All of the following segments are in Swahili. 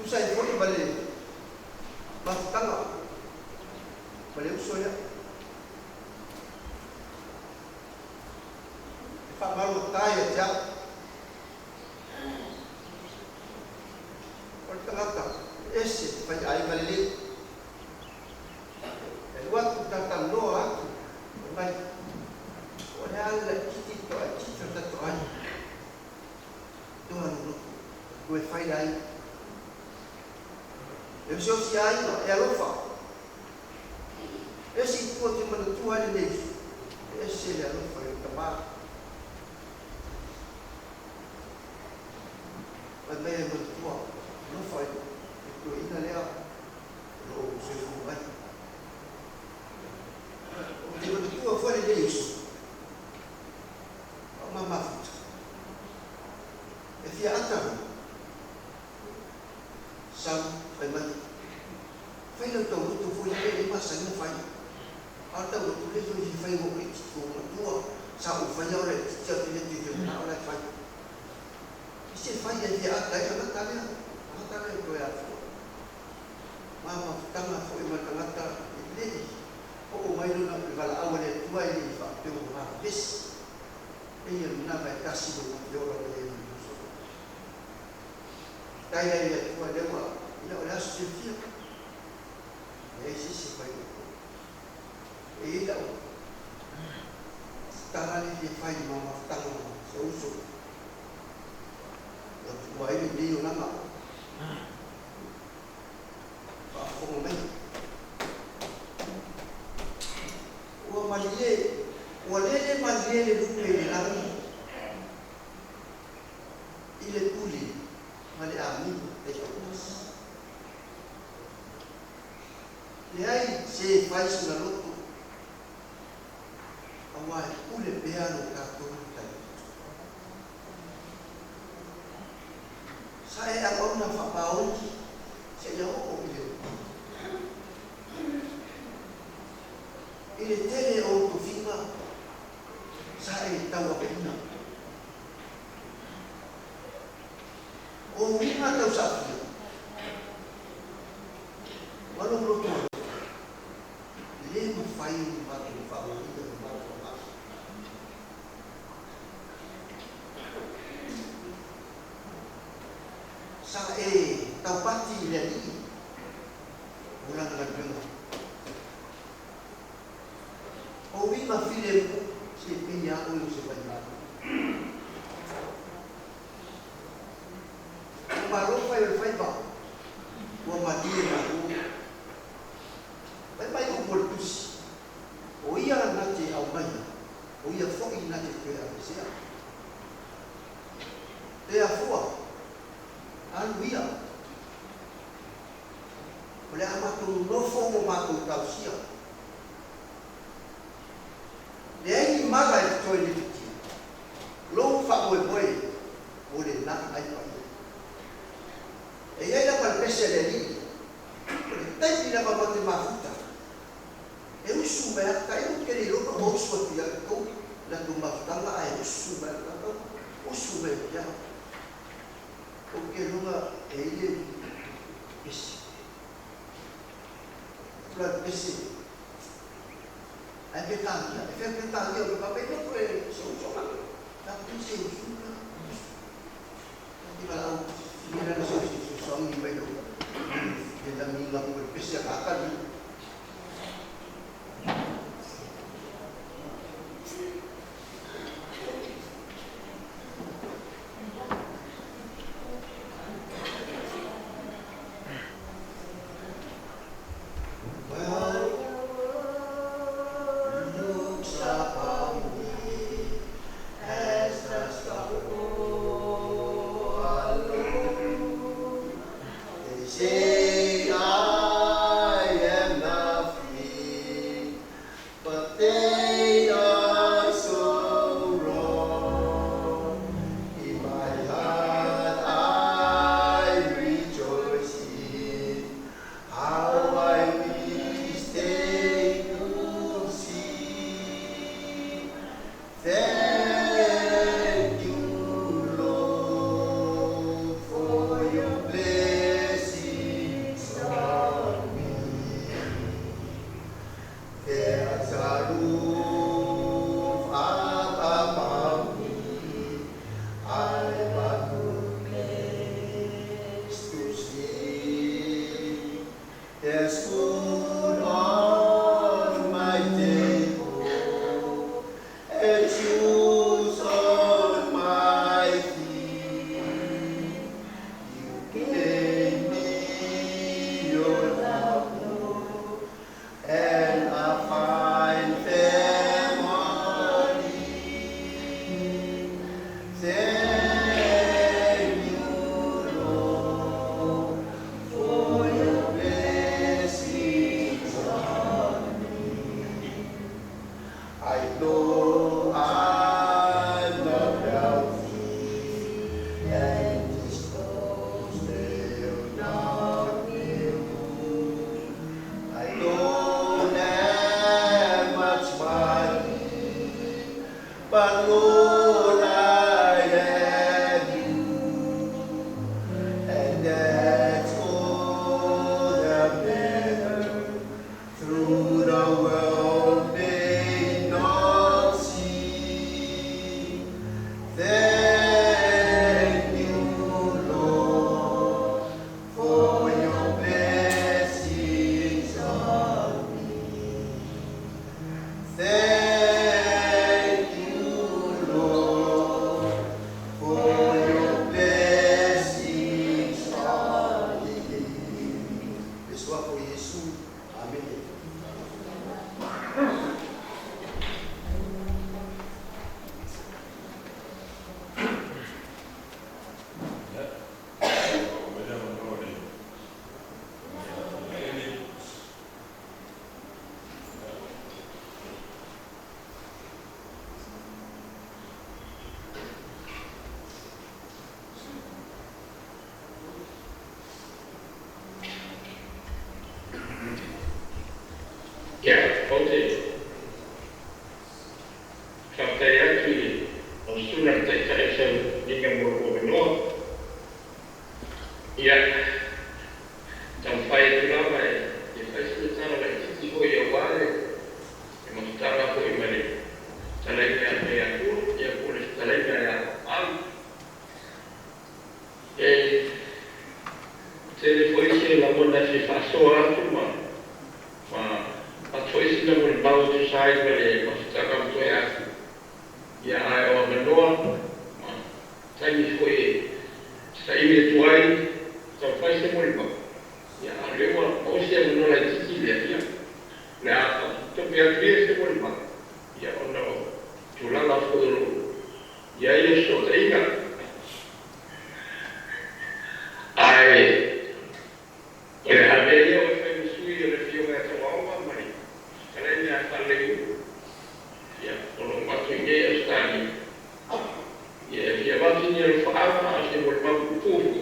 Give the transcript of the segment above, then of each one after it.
Tusay ko ibalik. Tanga. Balik uso ya. Ipamarot tayo siya. Pagkakata, ese, ay malilit. Huwag kong tatalo ha. Wala lang kitito at kitito na toan. Tuhan mo. Kue faiday. Yung siya ay alufa. Ese ito at yung manutuhan ni Dave. Ese alufa yung taba. At may manutuhan. Alufa ito inalaya. Ito susukan. Di manutuhan fuori di Yesu. Mamafut. E fia atan. Sam faiman. Fai lo tau tu fu le masa ni fai. Ata lo tu le tu fai mo ki tu matua. Sa u fai ore ti ti ti na ora fai. Isi fai e fia ata e na tania. Ata le ko ya. Mama tama fo e matangata ile. O mai no na vala awale tu ai fa tu ma bis. Ia menambah kasih orang yang berdosa. Kaya ia tua dewa, ia oleh asal Yesus baik. Ia tahu. Sekarang ini dia faham mama tang seusul. Tua ini dia nama. Apa ngomong? Wah malie. Walele maziele lupe lami ile tuli mali ami tekonas lei se fai sulla lotto awai ule beano katonta saya agora fa paul se yo o ile tele o tu fima saya tahu apa ini. Oh, ini tahu sahaja. Walau belum tahu. Dia memfail batu faul itu batu emas. Saya tahu pasti dari bulan kedua. Oh, ini film. Si pinya ulo si banyak. Baru file ba. Wa madira u. Pai umurtus. O ia nati au mai. O ia foi nati que a sia. Te a fua. Anu ia. Olha amatu no fogo matu tau sia. Dia maga itu ini tu, lo fak boy boleh nak air air. Ia dapat pesan dari, tapi tidak dapat mafuta. Sumber, kayu kiri lo nak bawa sesuatu yang kau dan tumbang tangga air sumber atau sumber ya. Okey lo nak ini besi, pelan besi. Ada tangga, efek tangga orang pakai itu boleh seorang, tapi seorang. Nanti kalau dia ada seorang yang baik, dia dah minggu berbeza akan. Hallelujah. There's food on my table, and shoes on my feet. You gave me your love, and a fine family. Thank you, Lord, for your blessings on me. I know I'm not healthy, and these clothes they'll not remove. I don't have much money, but Lord, I have you, and that's all that matters. Through the world may not see. Thank you, Lord, for your blessings on me. Thank you, Lord, for your blessings on me. Yesu wako Yesu. Amen. Ya, ote sampai lagi sudah saya dengan berbuat ya sampai itu lama ya saya sudah lagi sih ya wale memang cara aku ini caranya ya aku ya boleh caranya ya telefon saya lamun nasi fasoa cuma Isi na muli bau tu sai bale masitaka mtu ya ayo mendoa sai foi sai me tuai sa faz se muli bau ya lewa osia no la Sicilia ya la to Beatriz se muli bau ya ono tulala fodoro ya eso taiga ai ya había yo fue suyo le fio me tomaba mari Kalanya kaliu, ya kalau masuk dia sekali, ya dia baginya lupa asal bermaku kufu,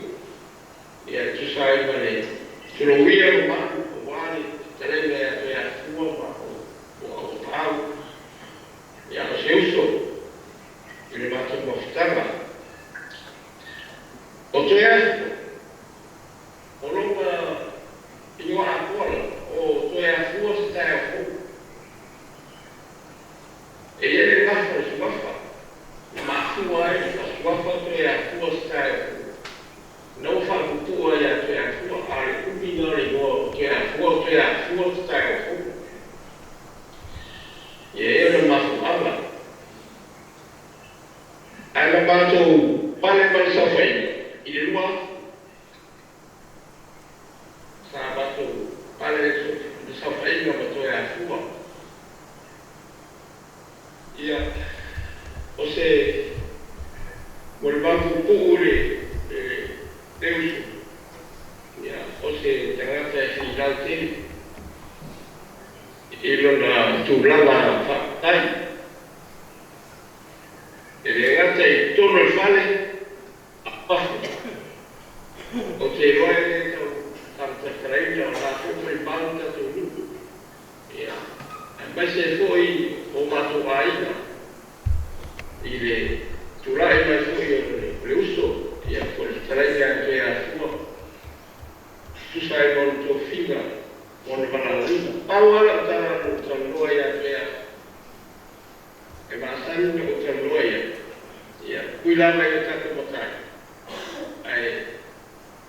ya tu saya balik, kalau dia bermaku kuali, kalanya ya semua mahu tahu, ya seuso, ini macam maftar, oke ya, kalau ini apa oh tu ya semua saya Ella le pasa a su guapa, más su guapa que a su estado. No fa cultura ya que a su al culminar y no que a su estado. Y ella no más habla. Alla bato pale pale safai. Y de luego sabato pale safai no bato ya su. Ya, ose volvamos pure Deus. Ya, ose jangan saya final sini. Ilo na tublaba fatai. Elegante y todo el fale abajo. Ose luego Santa Francia la sopra il banda tu. Ya. Invece poi ho fatto aina, il turai mai fu le uso e poi sarei anche a sua. Tu sai molto figa, quando va la vita. Paola tra noi e basta tra noi. Ya, qui la mai tanto motai. Ai,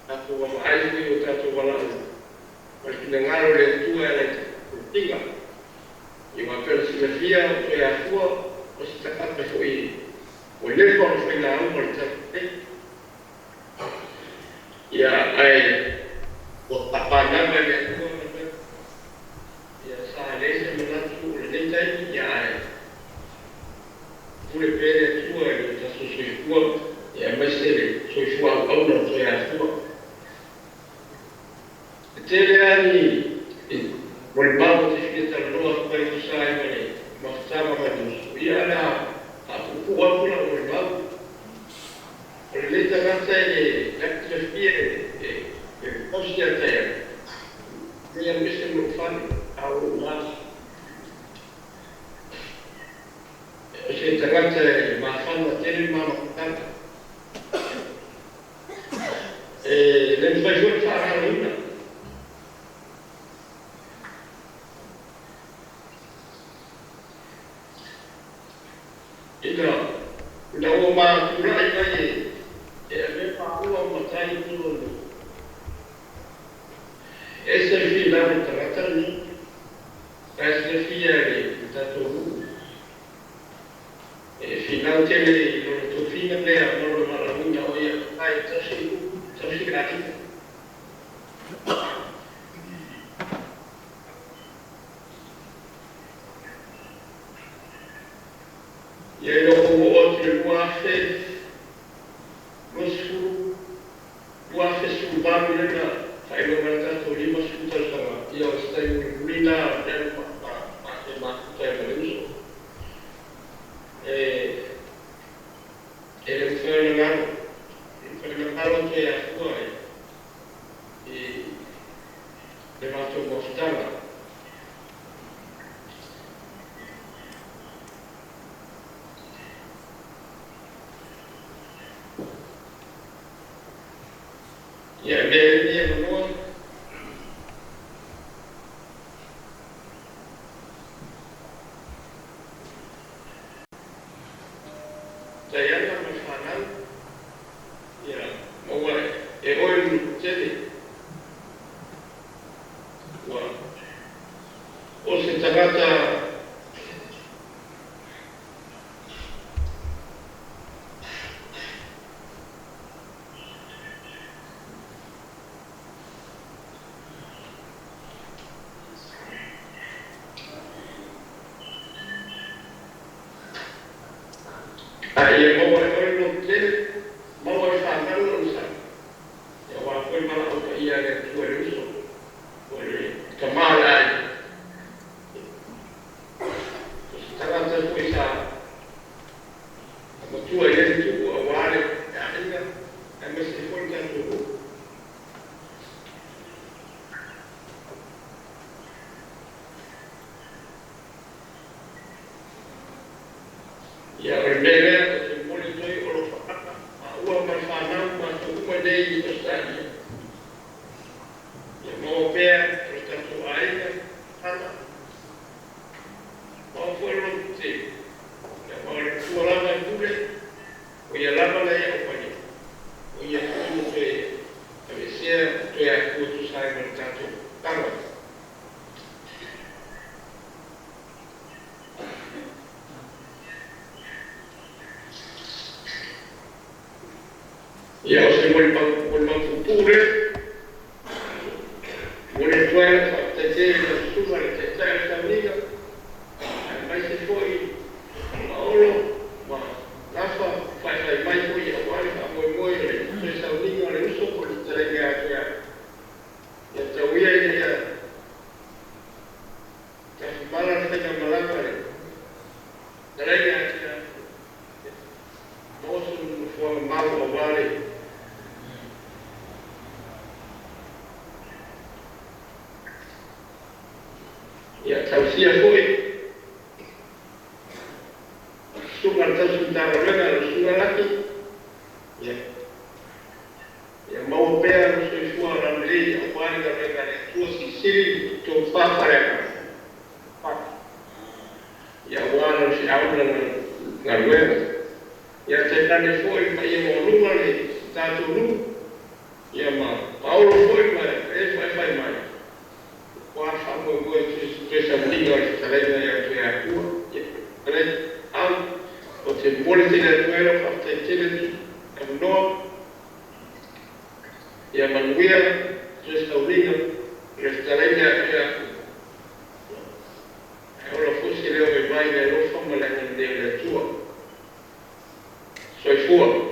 aku ai qui tanto valore. ngalo le tua le tinga i wa pera silafia o te afua o si takata foi o le kon foi na o le takate ia ai o tapana le tua ia sa le se mana tu le nei ia ai pure pere tua e ta so sui tua ia mesele sui fua au no te afua tele ani wal babu te fita roa pai tu sai mane mastama mane ia la a ku wa pula wal babu le ta gata e la trafia e ostia te ia mese no fan au mas se ta gata ma fan tele ma tanta le fai jo fa una ina na o ma kurai mai e me pa ua matai tulo ese fila de tratani ese fila de tatoru e final tele no to fina de a no maravilha o ia ai tashi gratis e aí eu vou outro o afe o afe subado né sai no mercado ali mas escuta já e eu estou indo dentro para marcar isso ele foi que a sua e levantou gostava e a minha irmã saya akan berfahaman ya mau jadi wah sejagat Aí eu vou ter mau fazer urusan. Ya walaupun malah untuk ia yang tua itu, boleh kemalan. Sekarang saya bisa, kalau tua itu awal, ya ini kan meskipun kan dulu. Ya berbeda. Ya, saya boleh future, boleh tuan, terjadi semua terjadi tamliga, mais se foi, Paulo, mas nasa faz mais foi agora a moi ele se tamliga ele usa por entregar ya, ya tawia ele ya, que malas tenha malanga ele, entregar ya, nós não foi mal ou vale. Ya tausia foi sugar tersuntar orang sugar lagi ya mau per suara lei apa yang mereka itu sisi tu para ya wana si awal ngalwe ya setan foi pa ia mau rumah ni satu lu ya ma Paulo foi para vai mais restaurina, restaurina ya ahora fosse leo me vai na lo fama la de la tua soy fuori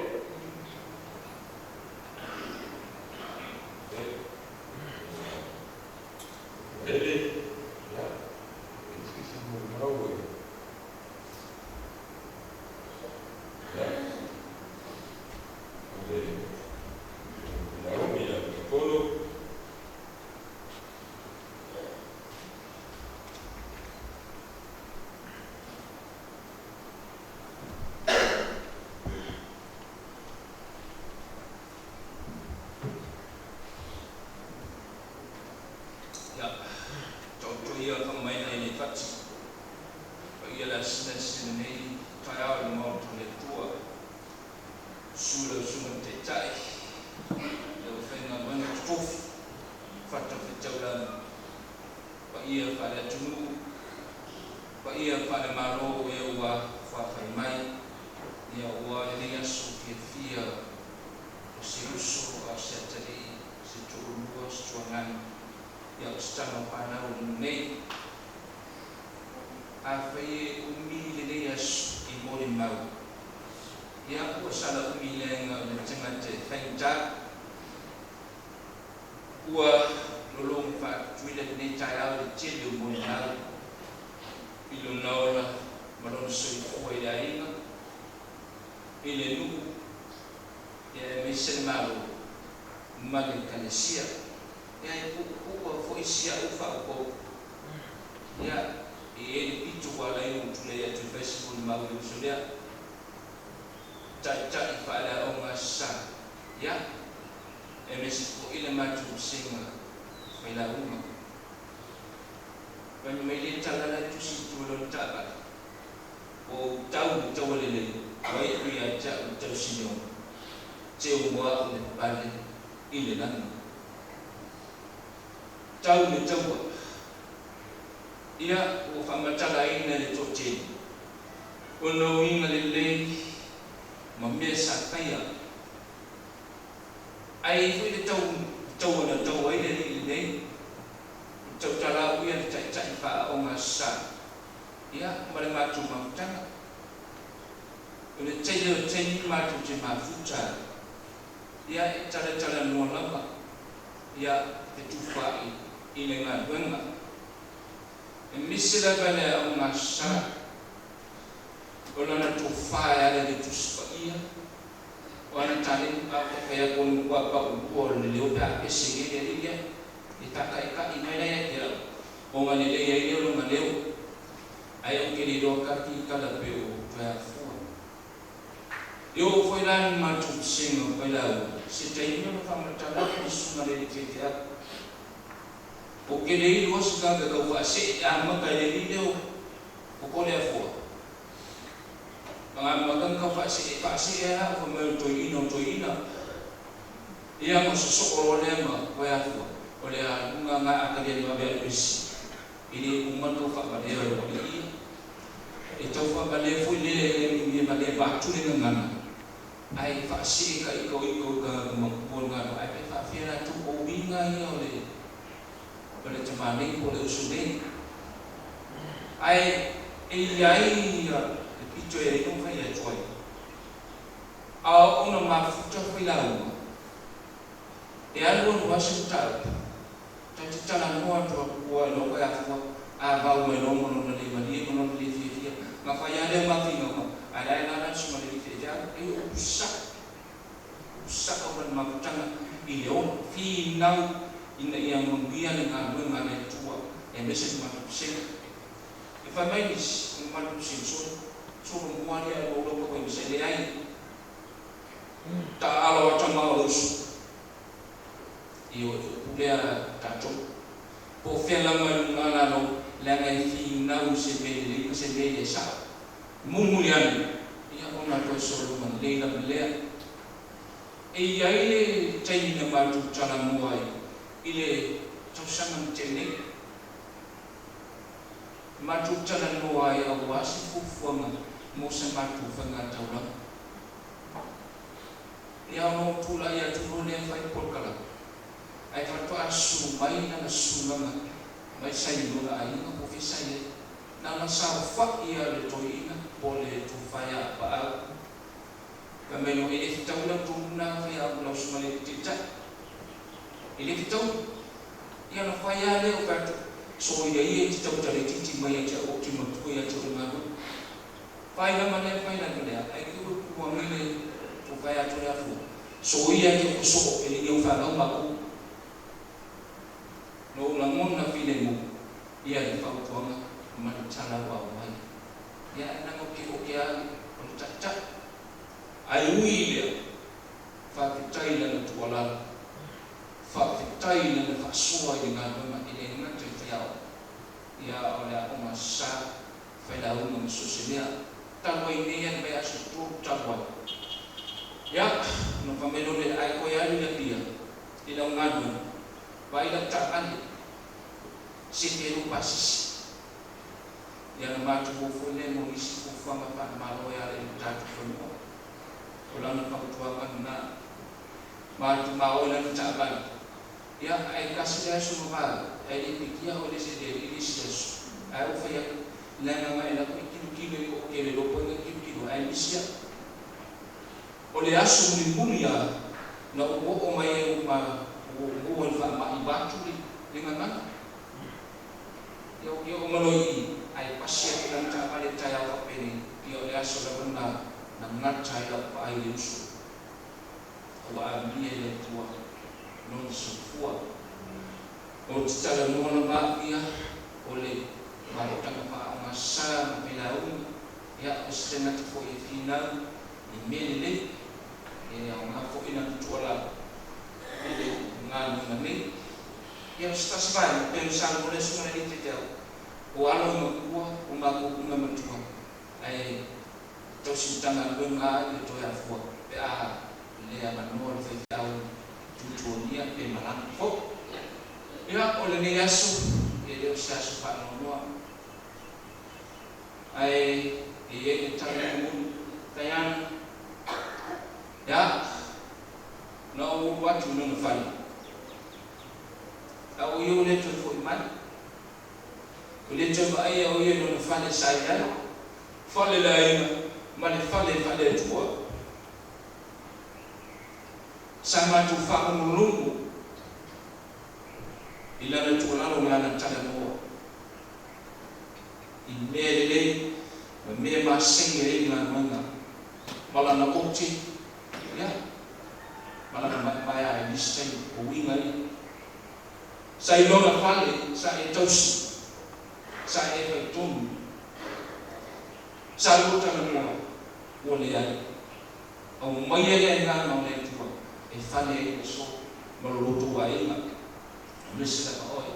Ia no tula ia tu ne fai por kala. Ai fa to tasu mai na sunga mai sai no ai no ko fi sai na sa fa ia le toina pole tu faya ba kameno e tau na tu na faya no sumale tita ile tau ia no faya le o ka so ia ia tau tare titi mai ja o ki mo ko ia tu na no faya mana faya no le ai ku ko ngene tu faya tu ya fu so ia ke so ele eu fa no ma ku no la mona file mo ia le fa tu nga ma chala wa mai ya na mo ki o kia on cha ai uile fa fitai na tu ala fa fitai na fa suwa dengan ma ile na te tiao ya oleh aku masa fa da un sosialia ta mo ini yang ba asu tu tawa ya no pamelo le ai ko ya ni dia ila ngadu ba ila takan sipiru pasis yang matu bufune mo isi kufanga pa malo ya le tatu funo ulang pagtuangan na matu maolan taban ya ai kasya sumba ai dikia oleh sede inisias ai ufaya lana mai la kilo o kele do ponga kilo ai isia oleh asu ni mulia na o mai ma o fa ma ibatu dengan mana yo maloi ai pasien dan capale caya apa ini yo ya sudah benar nangat caya apa ai usu wa amie le tua non sufua o tsala no ba ia ole ba ta pa masa pelaun ya ostena fo final ni mele ya nga fo ina tuala ile ngalo ngani yang stasbai pensar boleh semua di titel walau menguah umbaku mentua ai to sintanga benga itu ya fo a le amanor fe tau tutonia pe malang fo ya oleh ni asu dia sasu pa no ai ie tamu tayan ya no watu no fali au yo le to fo iman le to ba ai au yo no fale saya fale la ina male fale tua sama tu fa mulungu ila na tu lalo ngana tala mo imele me ma singere ina manga bala na kokti ya bala na maya ni stay o winga sa ilona fale sa etosi sa efetum sa luta na mo ole ya o mayele nga na le tu e fale so malutu wa ina misla ka oi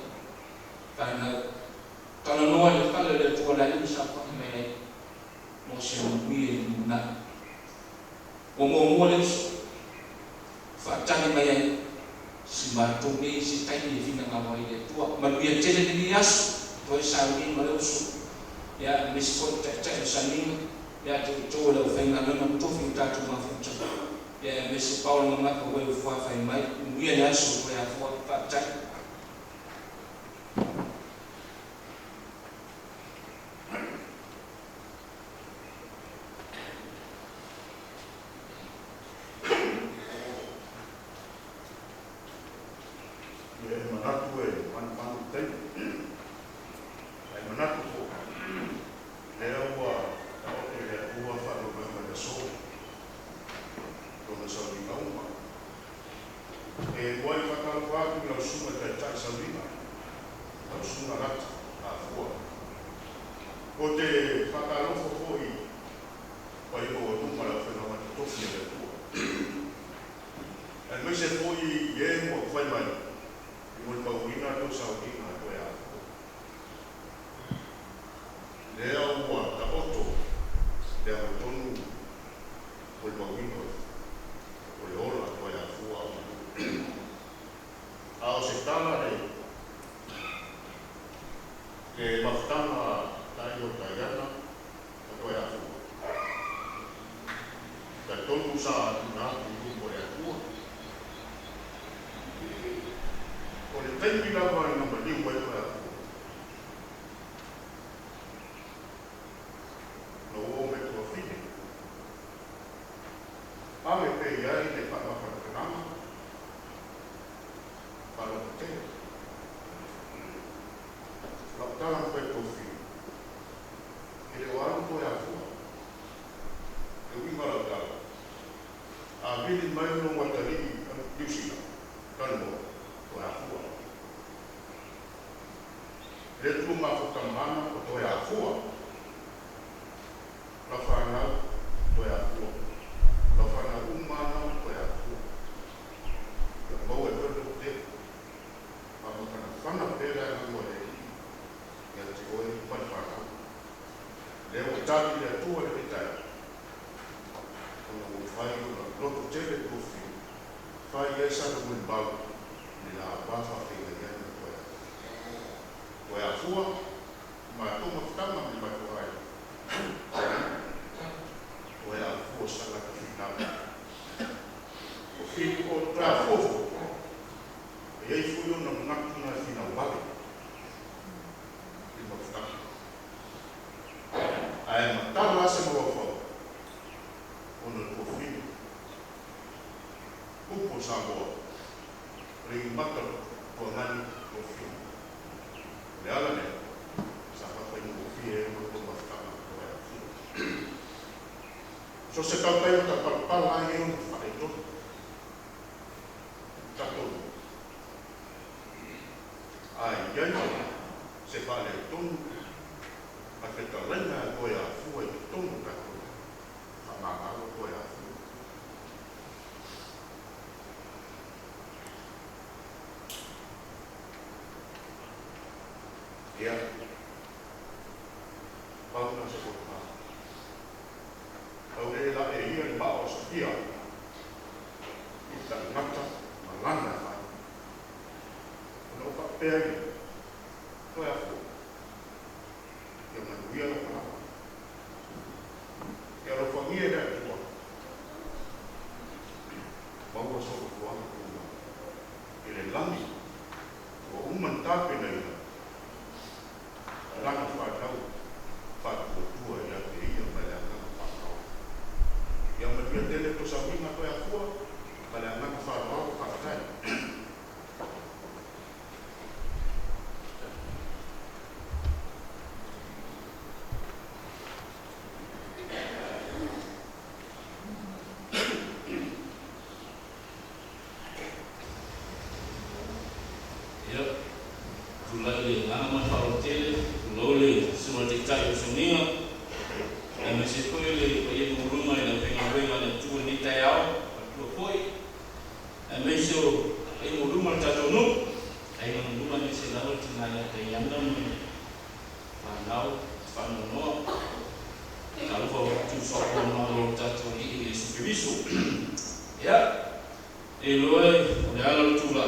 kana no le fale le tu la ni sa pa me mo se mi na o mo le fa tani mai si matumi si tani fina ngawai de tua maluia tele ni as to sa ni malusu ya miskot ta sanin ya to la fenga na to finta to ma funcha ya mesi paulo ma ko we fa fa mai muia ya so ya fa ta tai pila wa na ma ni wa ya no o me to fine ame pe ya ni pa ma pa na ma pa lo te la tala pe to fine ele wa ko ya fu e wi ma la tala a vili mai no wa tali ni sila kan mo ko ya fu le tu ma ko tamana ko ya fu la fana to ya fu la fana umana to ya fu ya mo e to te ma ko kana fana pera na mo le ya te o e pa fana le o tabi le tu le vitai ko no fai no lo te le tu fi fai esa no mo ba ni la ba fa te le ya ko ya fu ma to mo tama ni ma to ai Oya força lá no final. O filho contra fofo. E aí fui eu na final vale. E vou ficar. Aí matar lá se morou fora. Quando o filho. O poçambo. Ele mata o nani o filho. Ela né. Sapa foi no filho eu vou ficar. So se kau tayo tapalpala ngayon pa ito. Tato. Ay, yan se pala itong pagkatalan na ko ya fuwa itong tato. Kamakaw ko ya fuwa. Ya. Pau na sa kuha. Au e la e ia ba o Sofia. Ita ngata malana fa. No fa pegi. To ya fu. Ya ma ia la pa. Ya lo fa ia da tu. Ba o so ko wa ko. Ele lami. O man ta pe na ia. Lana fa tau. Fa ko tu ya te ia ma la yang menjadi dele to sabi na to ya fu kala na fa ro fa ta ya tulale na ma fa ro tele lole suma te tai sonia e me se koele e mo ruma na venga na tu ni tai ao tu foi e me so e mo ruma ta to no e mo ruma ni se na tu na ya te yanda mo fa nau fa no ka lo tu so ko no lo ta to ni e su bisu ya e lo e ala tu la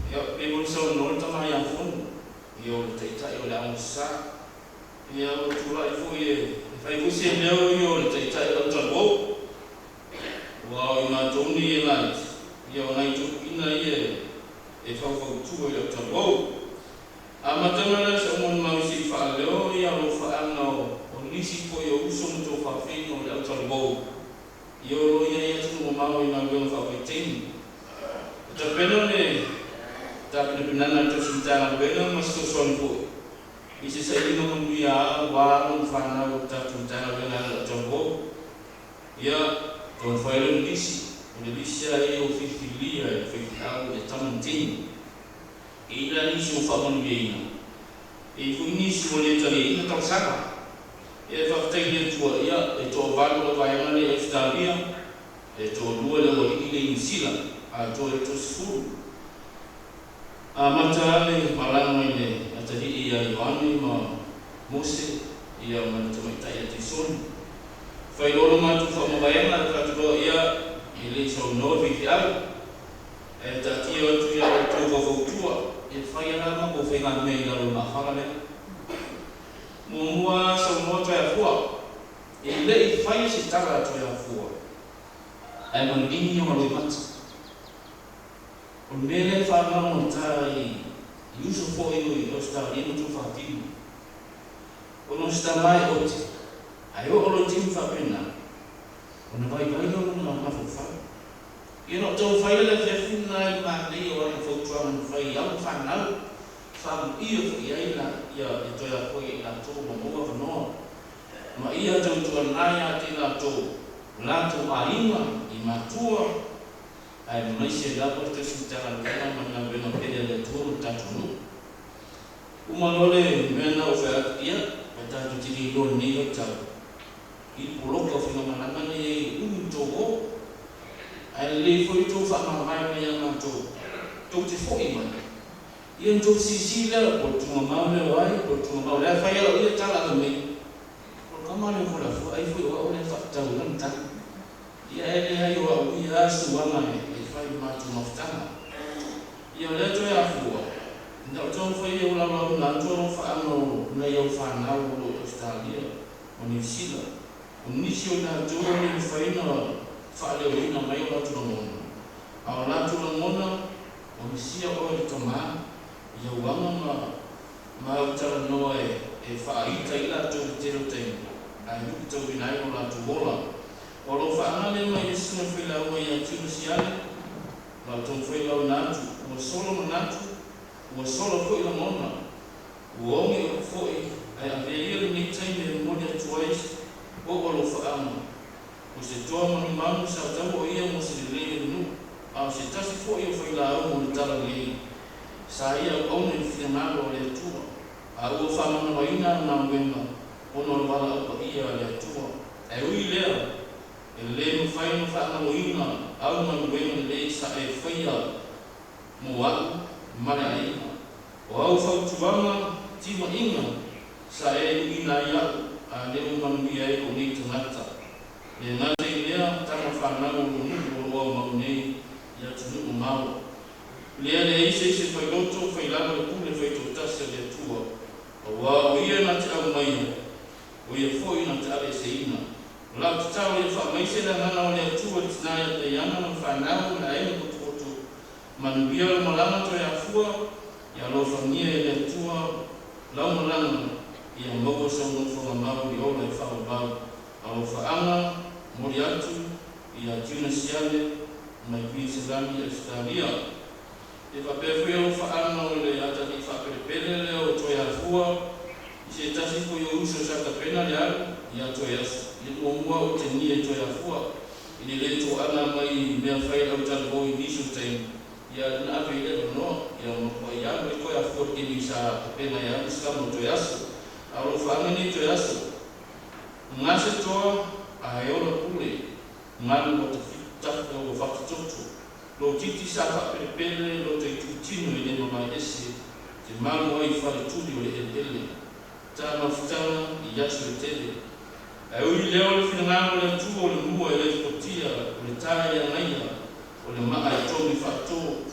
ya e mo so no ta ma ya fun yo te tai o la mo sa ia o tura i foi fai você leu eu te tai o trabo wa o na toni la ia o na tu ina ia e fa fo tu o trabo a matana la se mon ma si fa leo ia o fa ano o nisi foi o uso mo to fa fino o trabo io lo ia tu mo ma o na go fa foi tem ta penone ta penana to sinta beno mas to son po isi sai no mundia warung fana uta tuntana dengan jombo ya ton failun disi Indonesia yo 50 lia 50 au de tamantin ila ni su famon beina e funi su le tali ina tong saka e fa tele tu ya e to valo vai na le estaria e to due le wali ile insila a to su Amatale malang ini tadi ia Yohani ma Mose ia mana cuma tanya tisun. Failolo matu famo bayana katudo ia ile so no vital. Tati tu ia tu tua e faila ma ko fenga me lalu ma fakale. Mumua so mo ya fua. Ile faila si tara tu ya fua. Ai mandini yo malo mat. Ondele fa ma monta uso fo i o sta ni tu fa ti o no sta mai o ti ai o lo tim fa pena o na vai vai no na fa you know to fai le fina i ma ni o na fo twa na fai au fa na fa i o i na ia e to ya ko i na to mo mo fa no ma ia to na ya ti na to la to ainga i matua ai mai se la por te sintara na na bena pele le tu ta tu uma lole mena o fa ia ta tu ti lo ni o ta i polo ko fina mana ni to go ai le foi to fa ma mai me ya to ti foi ma ia to si la por tu ma me vai por tu ma la fa ia o ta la me por kama le fo la fo ai foi o le fa ta o ta ia ele ai o ia su wa ma fai matu maftana ia le to ya fu na to foi eu la na to fa no na eu fa na o Australia o New Zealand o nisio na to ni fai no fa le na mai o to no a la to no na o sia o to ma ia wanga ma o ta no e fa ita ila to te ro te ai no to vinai o la to bola o lo fa na le mai sino foi la o ia tu sia ma tu foi lá natu o solo natu o solo foi lá mona o homem foi a ver ele tem de moda twice o lo fa amo o se toma no mano sa tamo ia mo se le no a se tá se foi lá o mo tá ali saía o homem final o le tu a o fa no vai na wema o no vala o ia le tu e o ile ele no fai no fa na loina au na wena le sa e faia mo wa mare ai o au fa tuanga ti ma inga sa e ina ia a le mo manu ia e o ni tangata le na le ia ta fa na o no o ma nei ia tu no mau le se fa loto fa la ko le fa to ta se le tua o wa o ia na ta mai o ia foi na ta le se ina la tau le fa mai se na na le tu o tsina te yana no fa na na e ko to man bia mo la to ya fu ya lo fa ni le tu la mo la ya mo ko so no fa ma bi o le fa ba a lo fa ana mo ya tu ya tuna siale mai bi se la mi Australia e fa pe fu o fa ana le ata ni fa pe pele le o to ya fu se ta si ko yo uso sa ta pena ya to ya le mo o te ni e to ya fu ini le to ana mai me fai au tal go ni su te ya na ave le no ya mo ya me ko ya fu ke ni sa pena ya ska mo to ya su a lo fa ni to ya su ngase to a yo lo pule ngal mo te ta ko fa to lo titi sa fa pe pele lo te tino ile no mai ese te malo ai fa tu di le ele ta ma futana ya su tele ai o leo le fina le tu o le mua le kotia o le taia naia o le maa e tomi fato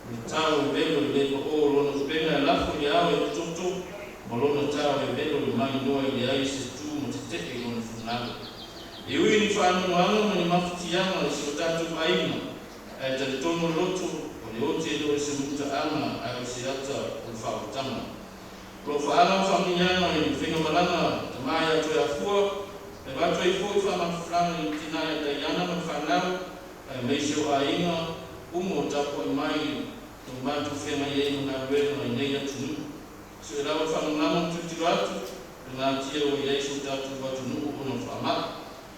le tau e belo le o lo no pena la fo ya o toto mo lo no tau e belo le mai no le ai se tu mo te te o le fina e o ni fa no ano ni mafutia ma se tatu ai e te tomo lotu o le o te do se muta ana ai se ata o fa tama lo fa ana famia ni fina malana te mai to ya fu e va toi foi fa ma flana i tina ya te yana ma fanau e me se o ainga umo tapo mai to ma tu fe mai e na ve na nei atu se era fa na mo tu ti atu na ti o ye su tatu va tu no no fa ma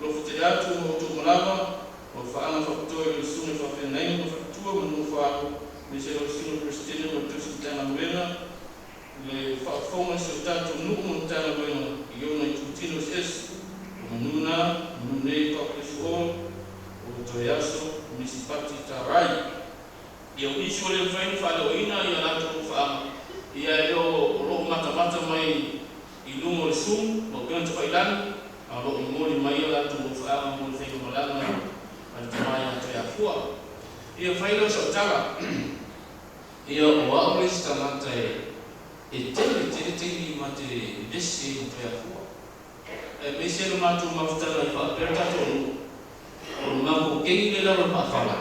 lo fu te atu o tu malava o fa ana fa to e su ne fa fe nei no fa tu mo no fa me se o sino Christina mo tu si tana vena le fa fo ma se tatu no mo tana vena io na tu tino es Nuna, nune kokesuo, o toyaso, misipati tarai. Ia uisu le fain faloina ia lato fa. Ia lo mata mai i lungo le sum, mo kena failan, a lo imoli mai lato fa mo fe ko malanga, al tamaya to ya fua. Ia failo so tala. Ia o wa le stamata e te mate desi to ya fua. Me se no matu mafutana fa aperta tonu o mago kei le la ma fala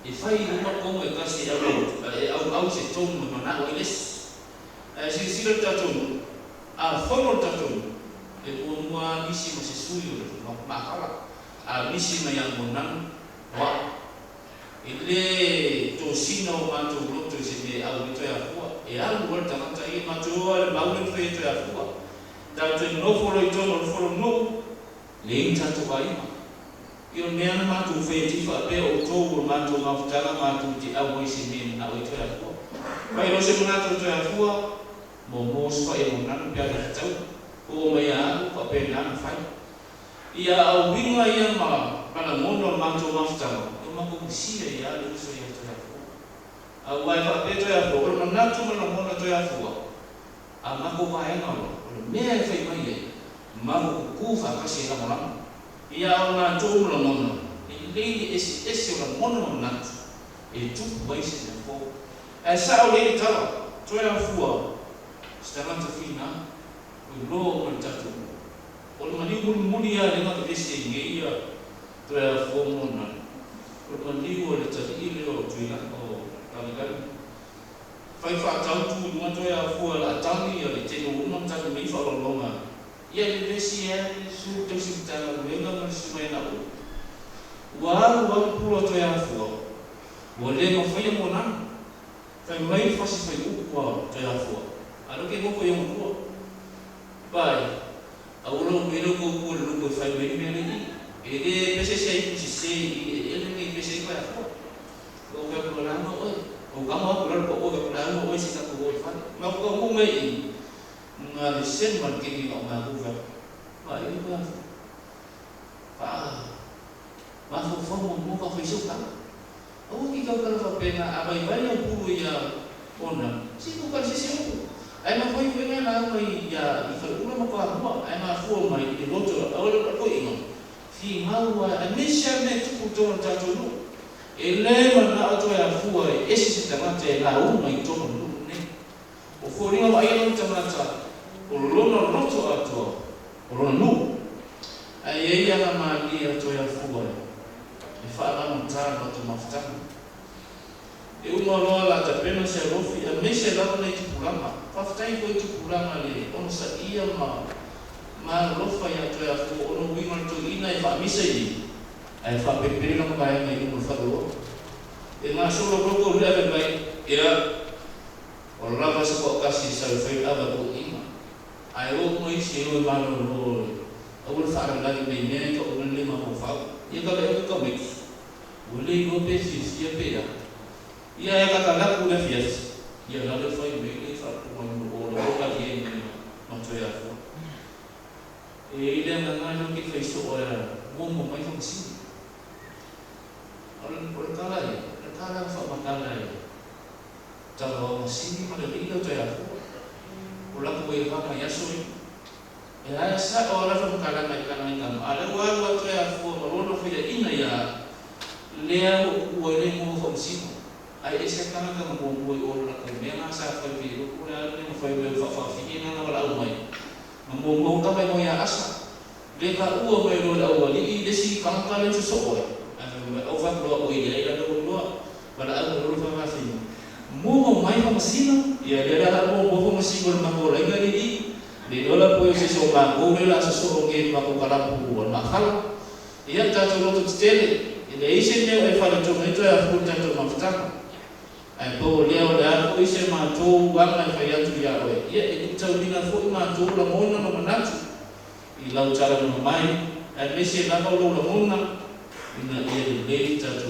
e fai uma como e kasi au se tonu mana o iles si sira tatu a fono tatu e o mua misi masi suyo makala a misi na yang monan wa ile to sino mato roto se au to ya fua e au volta na tai mato al baule fe to ya fua da to no foro to no foro no le tanto vai ma io me ana mato fe ti fa pe o to mato ma futala mato ti au isi min au to ya fua vai no se mato to ya fua mo spa e mo nan pia da tau o me ya pa pe nan fai ia au winga ia ma para mono mato ma futala mako sia ya le so ya to ya fo a wai fa pe to ya fo o na tu mo na to ya fo a mako va e no me e fe mai e mako ku fa ka se la mo ia o na tu mo no e le ese o mo no na e tu vai se na fo e sa o le ta to ya fo sta na ta fina o lo mo ta tu o ma ni mo ya le ma te se nge ia to ya fo mo na o ligo le tali ile o tuina o taligan fai fa tau tu no to ya fu la tani ya le te no no tali mi fa lo longa ia le desi ya su te su ta le no no su mai na o wa pu to ya fu o le no foi mo na fai mai fa si fai u ko to ya fu a lo ke mo ko yo mo bai a o lo me lo ko lo ko fai me ni ele pese sei se ele ni pese ko ya ko o ka ko la no o ka mo ko ko ko la no o si ka ko fa ma ko mo mai nga le sen man ke ni o ma ku fa ba i ko ma fo mo ko fa su ka o ki ka fa pena a bai bai o pu ya ona si ko ka si se ai ma foi ko na mai ya i fa ku ma ko ma ai ma fu mai i roto o ko i fi maua a misha me tuku tono tatu no e lema na ato ya fua e esi se tamate la uma i tono no ne o furinga wa ia no tamata o lono roto ato o lono nu a ia na mali ato ya fua e fa na mtano to maftana e uma loa la tapena se rofi a misha la no i tupulama faftai ko i tupulama le ono sa ia ma lofa ya to ya fo ono winga to ina e fa misa i ai fa pepe no ka ai no fa do e ma solo ko le vai era o lava se ko kasi sa fe ava ko ima ai o mo i se o ma no o fa ra la ni ne to no le ma mo fa ia ka le ko me o le go pe si si pe ya ia ka la ku le fies ia la le fa i me le fa ko no o ka ye ni no to ya fo e ile na ngalo ki fai so ora mo mai fong si ora kala fa makala e talo si ma le ile to ya ko la ko e fa ya so e ai sa ora fa makala mai kana ngam ala wa to ya fo ma ro fo ya ina ya le o le mo fong si ai ese kana ka mo o la ko me na sa fa vi ko la le mo fa fa fi ina na wala mai mo ka mai mo ya asa le ka u mai ro la o li de si kan ka le so o o fa pro o ile ila do lo para al ro fa ma fi mo mai fa masina ya le la mo fa masina ma ko la ngali di le la po se so ma ko le la so nge ma ko kala pu ma khal ya ta to lo tele ile ise ne e fa to me to ya fu ta to ma fta ai po le o la ko ise ma to wa ma fa ya tu ya o ya e ta ni na fu ma to la mo no ma na i lau tala no mai e mese na ko lo mona ina e le ta tu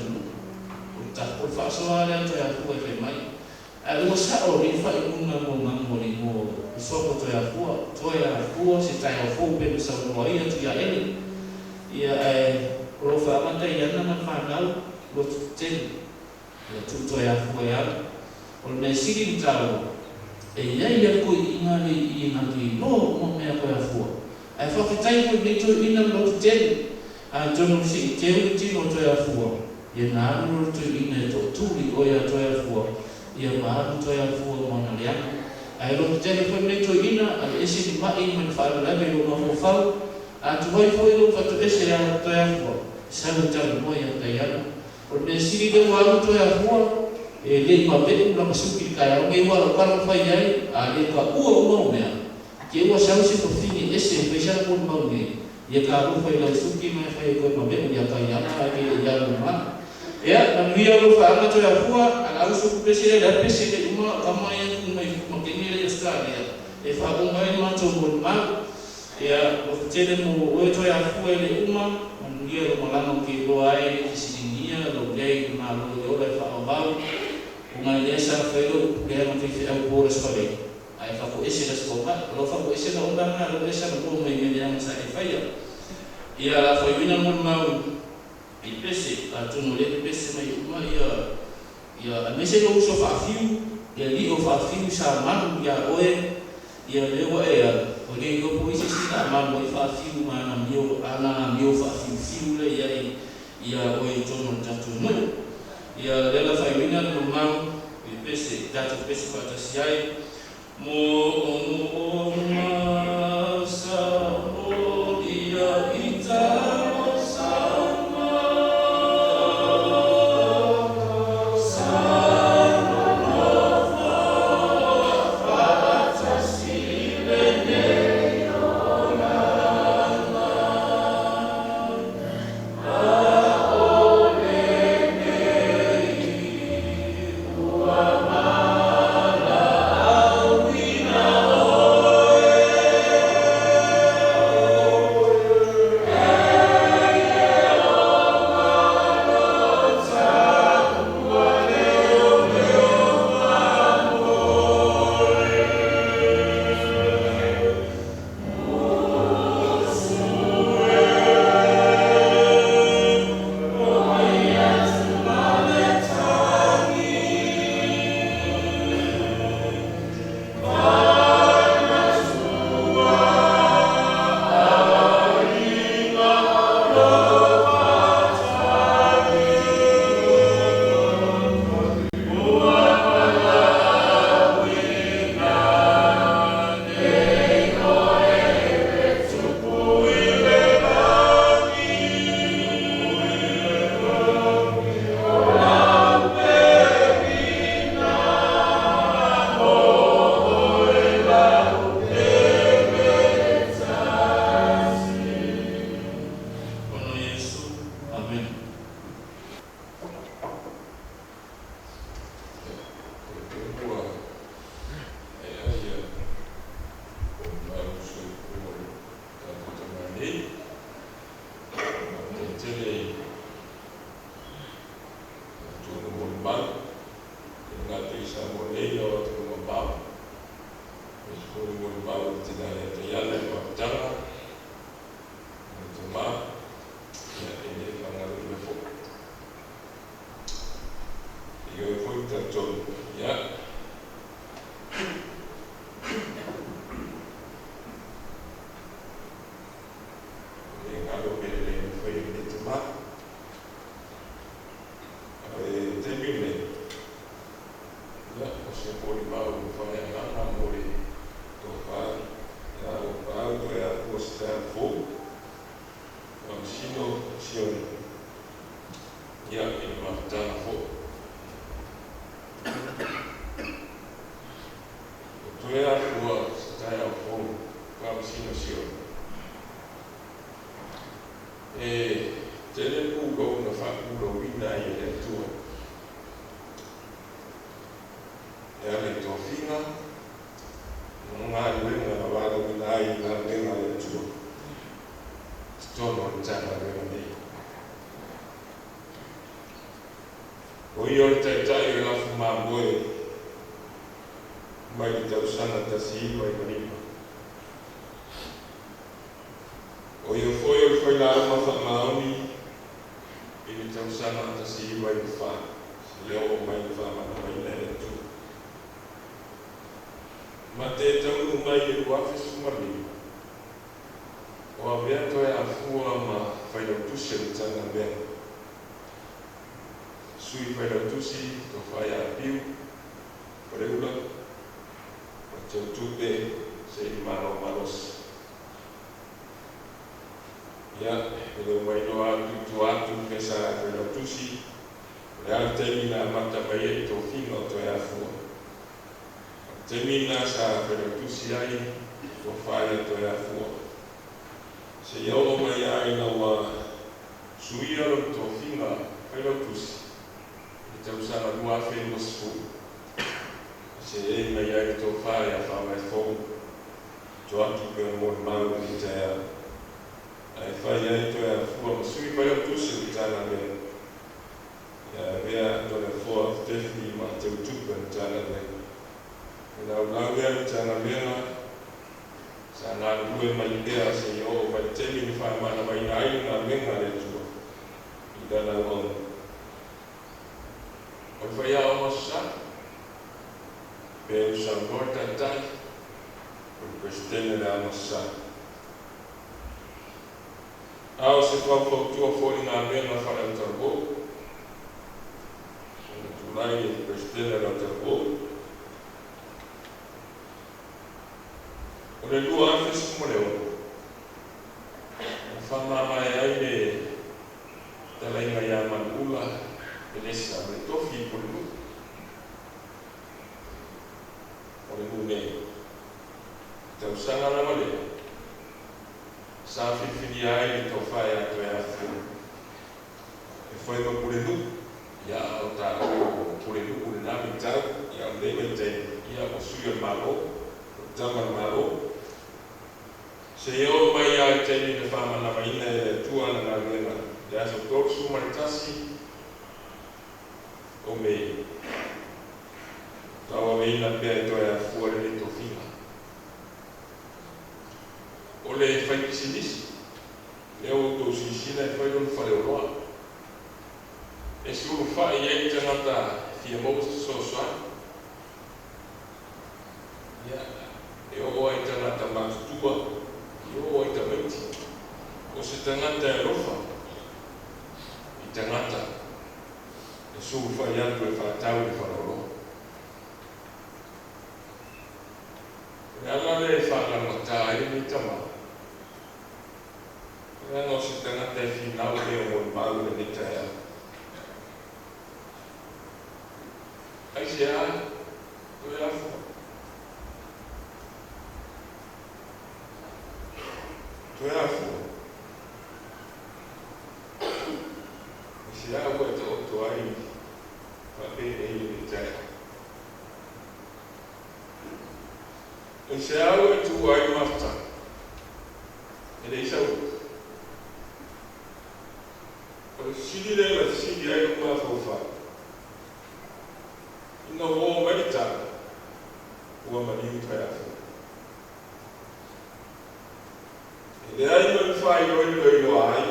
o ta ko fa so ala to ya ku e mai a lo sa o ri fa i muna mo mambo ni mo so ko to ya ku se ta o fu pe so no ia tu ya ele ia e ro fa ma ta ia na ma fa na lo te tu to ya ku ya o me siri ta e ia ko ina ni no mo me ko ya fu ai fa fitai ko ni to ina lo te a tono si te ti no to ya fu ia na no to ina to tu li o ya to ya fu ia ma to ya fu mo na ya ai lo te ko ni to ina a esi di ma in man fa la be lo mo fa a tu vai foi lo fa to esi ya to ya fu sa mo ta mo ya ta ya o ne si de wa to ya fu le ma be la masuki ka ya ngai wala ka fai ai a le ka ua mea ke ua sau se fini ese pe sa mo mau ne ya ka ru fai la suki mai fai ko ma be ya ka ya ka ke ya ma ya na mia ro fa ma to ya fua ala usu pese le pese ke uma kama ya mai ma ke ni le Australia e fa ko mai ma to mo ma ya o tele mo o to ya fua le uma mia ro malanga ke ro ai sinia lo dei ma lo yo le fa ba uma lesa felo de ma fi au por escola ai fa ko ese la scopa lo fa ko ese la onda na lo esa no me me ya sa e faya ya fa vina mo ma i pese a tu no le pese mai uma ya a mese no so fa fiu ya li o fa fiu sa ma ya oe ya le o e o le go po isi sa ma mo fa fiu ma na mio fa fiu le ya oe to no tatu no ya le la fa vina mo ma i pese tatu pese fa ta siai mo sa mo dia ita Ya, kalau mai doa tu pesa kalau tu si Ya termina mata baye to fino to ya fu. Termina sa pero tu si ai to fire to ya fu. Se yo mai ai na wa suia to fino pero tu si. Te usava dua famous fu. Se e mai ai to fire fa mai fo. Jo aki pe mo mau ni te ai fai ai to ya fu sui pero tu si tana me. Ja, wer door de voor Tiffany maar te toepen tjana en nou weer tjana mena sana due malidea se yo vai temi fa mana vai ai na menga le tu ida na on o foi a ossa pe sa morta tai o questene da nossa ao se fa tu fo na mena fa el turbo Lai questene da turbo o le lua antes como leo fa mama ai le tala inga ya manula elesa le tofi por lu o le lune te usanga la male sa fifini ai to fa ya to ya fu e foi ma por lu ya o ta por lu por na mita ya le mete ya o suyo malo tama malo se yo mai a teni de fama na mai na tua na ngena ya so tok su maritasi o me tawa me na pe to ya fuori de to fina o le fai sinis le o to si sina fai don fare o roa e su fa ye tanga fia mo so so ya eu ai tanga ta ma tua eu ai ta menti o se tanga ta rofa i tanga ta e su fa ya tu fa tau di fa ro e alla le fa la nota ai mi tama e no se tanga ta final de o mal de ni ta ya ai sia tu ya tu é a fogo. Se há o outro aí, para ver ele já. Se há o outro aí, mafta. Ele é isso. Se ele é assim, ele é uma fofa. E não vou meditar. O amarinho vai a fogo. E aí não faz o ai,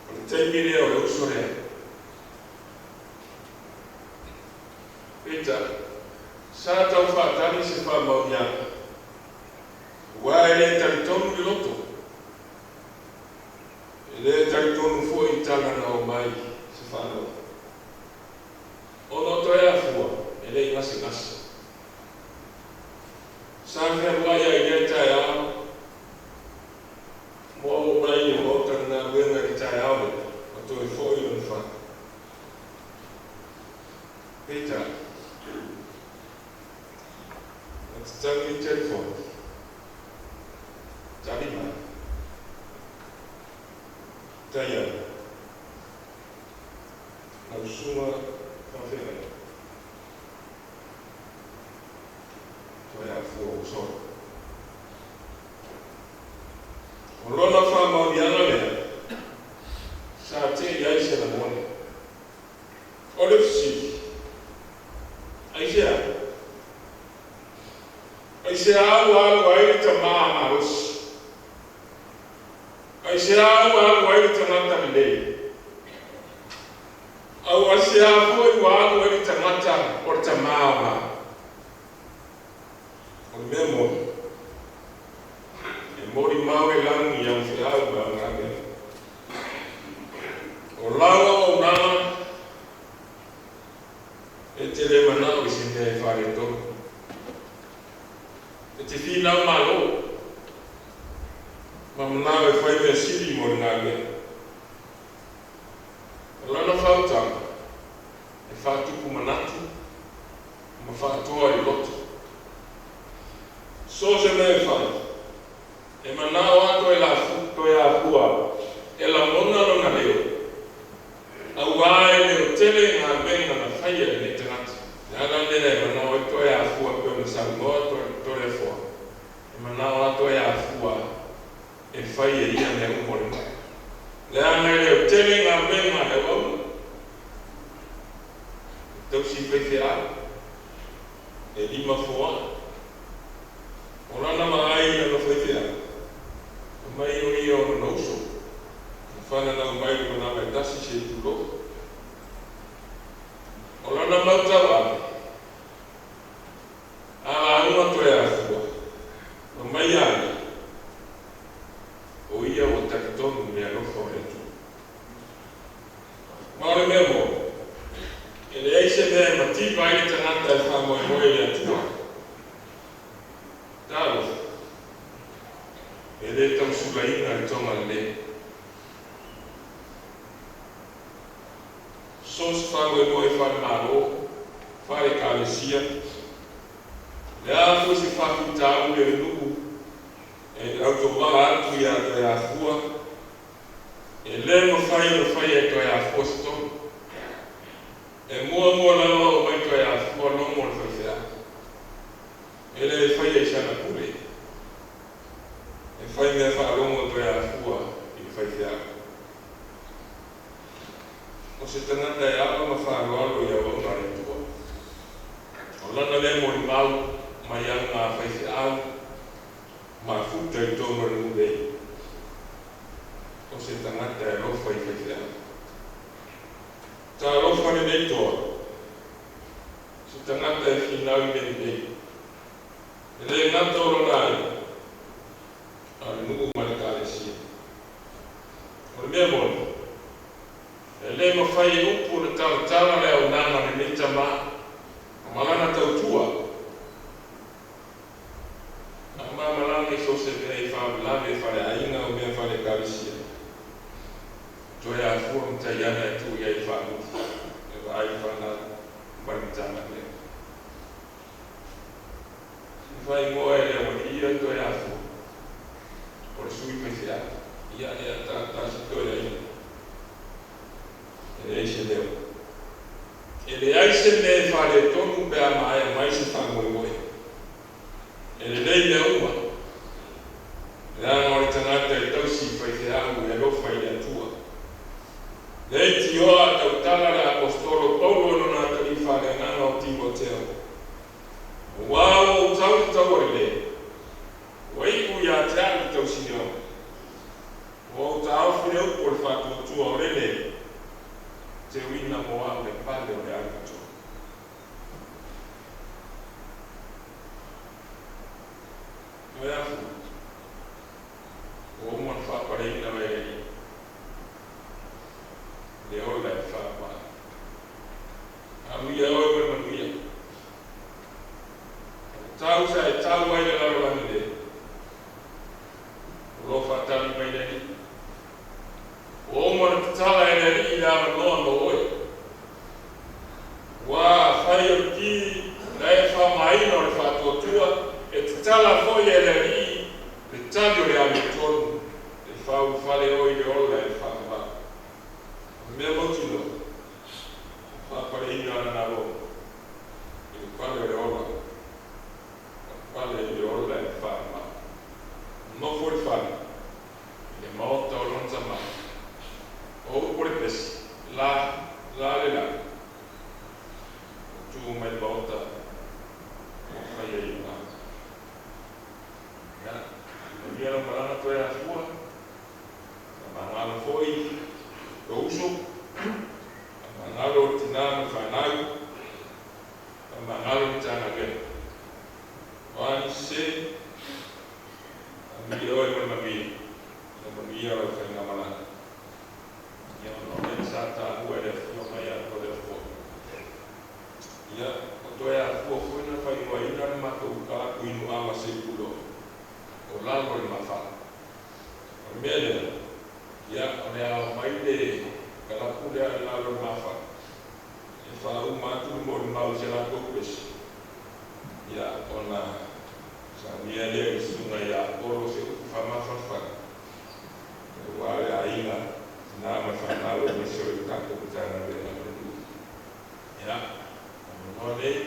o termine o sore. Peter, sata o fatali se fa mamia. Wai tanton de loto. Ele tanton foi itala na o mai se fa no. O loto é a fua, ele é nasi. Sabe vai a igreja é mo mai mo na buena que tá aula o to foi no fa Peter let's tell me telephone Talima Taya na suma confere to ya fu so Rona fama diana le sa te ya ise na mone olefsi aisha wa ile tamaa arus aisha wa ile tamata le au aisha wa ile tamata por tamaa o memo mori mawe lang yang fiau bang rabe olawa ona etele mana wisinde farito eti fina malo mamna we foi me sili mo ngabe olana whautanga, e whatupu manatu, ma whatoa I loto. So se me whai, e manao ato e la futo e a pua, e la mona no na leo. Au ai leo tele ngā benga na whaia ne te ngati. Nāna nere manao e toi a fua pio na sangoa tore fua. E manao ato e a fua e whaia ia ne umore mai. Lea ngai leo tele ngā benga e wau. Tau si whaife a. E lima fua. O rana mai na whaife a. Mai o i o na uso. Whana nau mai o na mai tasi se tulo. O rana mautau ame. A uma toe a fua. O mai ane. O ia o takitonu mea nofo e tu. Maore mea mo. E le eise mea matipa i tangata e whamoe moe i atua. Tālo. E le tau sula inga I tonga le. Sos whamoe moe whare maro. Whare kālesia. Le a fo se whaku tāu e nuku. E auto wā atu I a toi a fua. E le no whai e toi a fua se tonu. E mua lawa o mai toi a fua no mo le whaiwhea. E le whai e sana pule. E whai mea whaarongo toi a fua I whaiwhea. O se tangata e awa ma whaaroalo I a wanga e tua. O lana le mo I mau mai anga whaiwhea. Ma futa I tono le mudei. O se tangata e rofa I whaiwhea. Tā rofa ne nei toa. Se tangata e whinau I nei. E le ngata ora nai. A le nuku mare kālesia. O le mea moni. E le mawhai e upu na tamatara le au nanga ne nei tama. A malana tautua. A malana I so se vei whaamilame whare ainga o mea whare kālesia. Toi a fua mtai ana e tu I whaamuti. E wa ai whana maritana lea. Vai moe le o ia toi a fua. O le sui whaiwhea. Ia e a tātasi toi a ina. E le eise leo. E le aise me whare tonu pe a maia mai se whangoe moe. E le nei le uma. Le anga o le tangata I tausi whaiwhea u e rofa I atua. Nei ti oa tau tala le apostolo Paulo no nā tari whare nganga o Timoteo. Wao tau le. Waiku ia te alu tau sineo. Wao tau whine upo le whātua tua o rene. Te wina moa o le pale o le aluto. Noi afu. O mon whapare ina mai rei. Le ola e whapa. Amuia oe manuia. Tau sa e tau ai le lau lani le. Uro whatari mai neni. O mara tatala e neri I awa noa no oi. Wā whai o ki na e whamaina o le whatuatua e tatala foi e neri le tali o le ami tonu. E whau whale oi le ola e whakama. Mea motino. Whapare ina ana na ro. E whale o le ola. Whale I ola e whama. No for whale. Le maota o lonza ma. O upore pesi. La le la. Tu mai maota. O whai e ina. Ya. E mia la marana toi a fua. Mangalo foi. O uso. Mangalo tinana whanau. Mangalo tana gena. Wani se Amio e mamami. Mamami o whainga malana. Ia no me sata ua le fua mai a to le fua. Ia o toi a fua fuina whaingoa ina le matou ka kuinu awa se pulo. O lalo le mawha. O mea lea. Ia o le ao mai le Kalau kuda lalu mafa, kalau matu mau mau jalan kopes, ya ona sambil dia sungai ya koros itu fama fafa, wale aina nama fana lalu mesir tak berjalan dengan itu, ya, oleh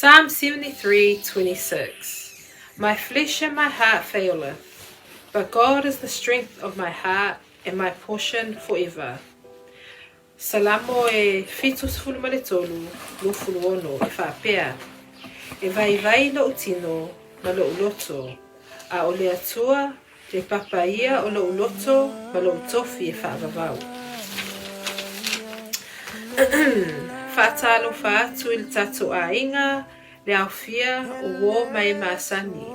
Psalm 73:26. My flesh and my heart faileth, but God is the strength of my heart and my portion forever. Salamo e fitus fulmaletolu, lufuluono e whapea. E vai lo utino, ma lo uloto. A ole atua, te papaia o lo uloto, ma lo utofi e whaavavau. Whaatalo whaatu il tatu a inga, le awhia o wo mai maasani.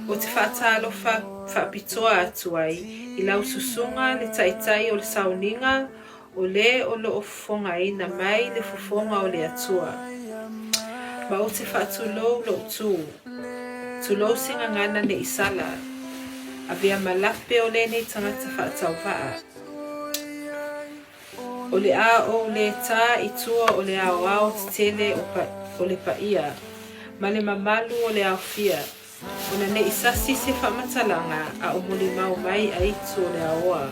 O te whaatalo whaapitoa atu ai, i lau susunga le taitai o le sauninga, o le o lo ofonga ina mai le fofonga o le atua. Ma o te whaatulou lo tu, tulou singa ngana ne isala, a vea malape o le nei tangata whaatau waa. O le a o le tā i tua o le ao ao te tele o le paia, ma le mamalu o le ao fia, o na ne isasi se whamatalanga a o muli mau mai a itu o le aoa.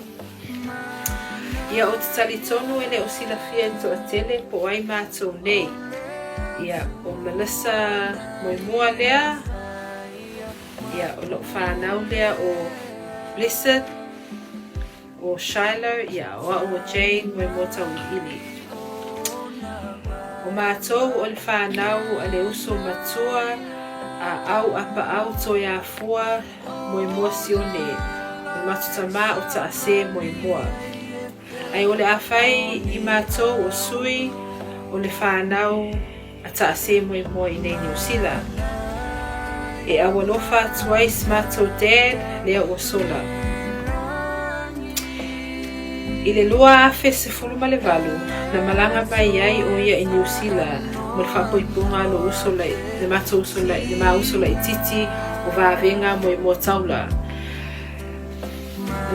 Ia o te talitonu e le o sila fia into a tele po ai mātou nei. Ia o Melissa Moimua lea, ia o lo whanau lea o Blessed, o Shiloh, ia o a Jane Moimua tau ili. O mātou o le whanau a le uso matua a au apa au to ia fua Moimua sione, o matutama o ta ase Moimua. Ai o le awhai i mātou o sui o le whanau a ta ase Moimua i nei New Zealand. E awalofa twice mātou dad lea o sola. I le lua afe se fuluma le valu, na malanga mai ai o ia i New Zealand, mo le whapoipunga lo usola, le mātou usola, le mā usola i titi o vāvenga Moimua taula.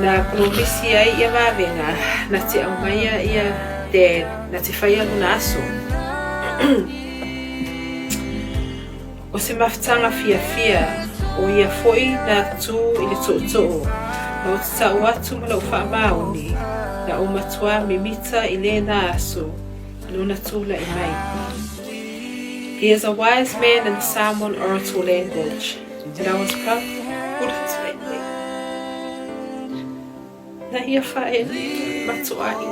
Na provinsi ai ia vāvenga, na te au maia ia dad, na te whaia luna aso. O se mafutanga fia, o ia foi na tu i le to'o, na o te tau atu ma lau whaamaoni, na o matua mimita i le na aso, luna tula i mai. He is a wise man in the Samoan oratorial language, and I was proud to na ia whae matuai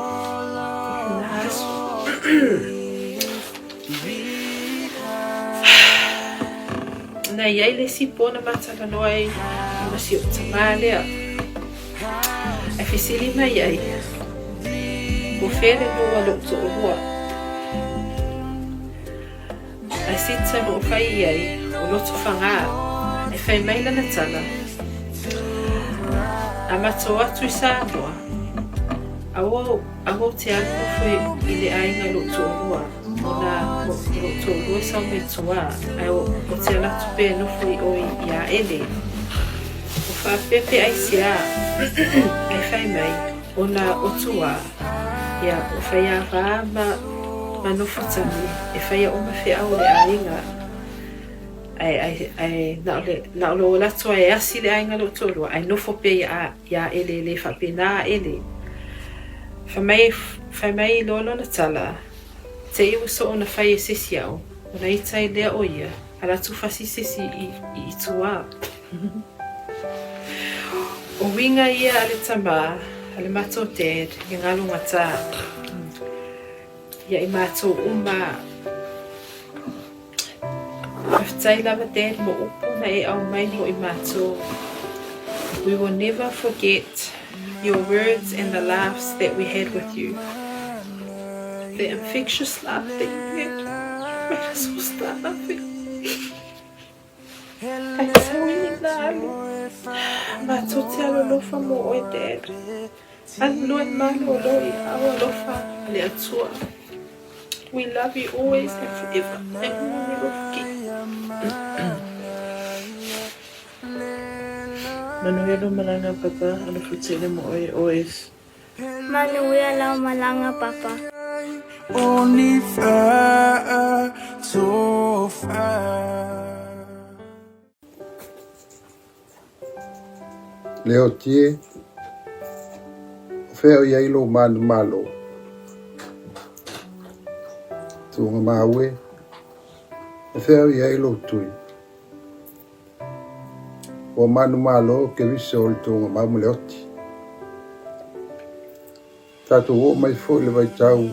na aso. Na iai le sipona matalanoa ai i masi o tamalea. Ai fisili mai ai. Ko fere lua lo to lua. Ai sita no fai ai o loto whanga. Ai fai mai lana tala. A mato atu i Samoa. Awo te anu foi i le ainga lo to lua. Ona lo to lua sa me toa. Ai o te alatu pe no foi o ia ele. O fa pepe ai sia. Ai fai mai. Ona o tua. Ia o fai a vā ma no futami. E fai a o mawhi au le ainga. Ai na o lo latua e asi le ainga lo to lua. Ai no fo pe ia ele le fa pe na ele. Fai mai lolo na tala. Te iwa so o na whai e sesi au, o na itai lea o ia, ala tu whasi sesi i tua. O winga ia ale tama, ale mato dad, i ngalo ngata. Ia i mato uma. Mawhitai lava dad mo upo na e au mai mo i mato. We will never forget your words and the laughs that we had with you. The infectious laugh that you had made us all start laughing. Ai sawi lalo. Mato te alolofa mo oi dad. Alo e malo loi awa lofa le atua. We love you always and forever. And we will never forget. Manuelo malanga papa, alo futile mo oi always. Manuela malanga papa. Only fair, so fair. Leo tie, feo ia ilo man malo. Tunga mawe, O feo ia ilo tui. O manu malo ke vise o le tonga mamu le oti. Tatu o mai fo le vai tau.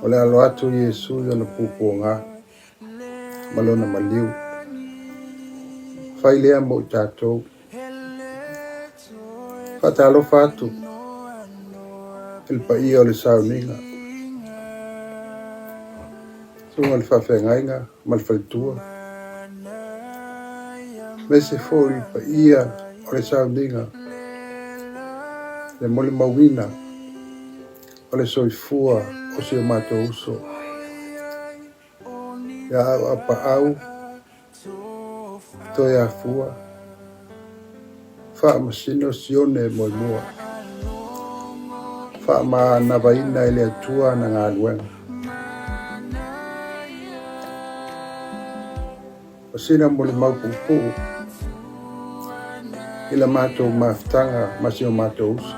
O le alo atu Yesu ia na pupo ngā. Malona maliu. Fai lea mo tatou. Fatalo fatu. Il pa ia o le sauninga. Sunga le whawhengainga, mal whaitua. Mese fo il pa ia o le sauninga. Le mole mawina. O le soifua o se mato uso. Ya apa au. To ya fua. Fa masino sione mo mua. Fa ma na vaina ile atua na ngaluenga. Sina mole maupupu. Ila mato maftanga masio mato uso.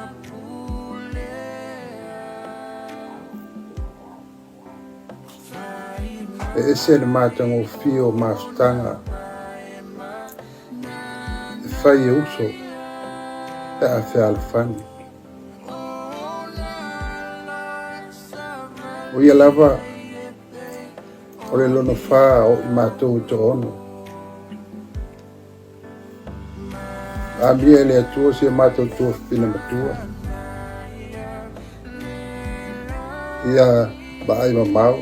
Ese le mato ngofio maftanga. Fai uso. A fe alfani. O ia lava. O le lono fa o mato to ono. Abia le atua se mato tua pina matua. Ia baai mamau.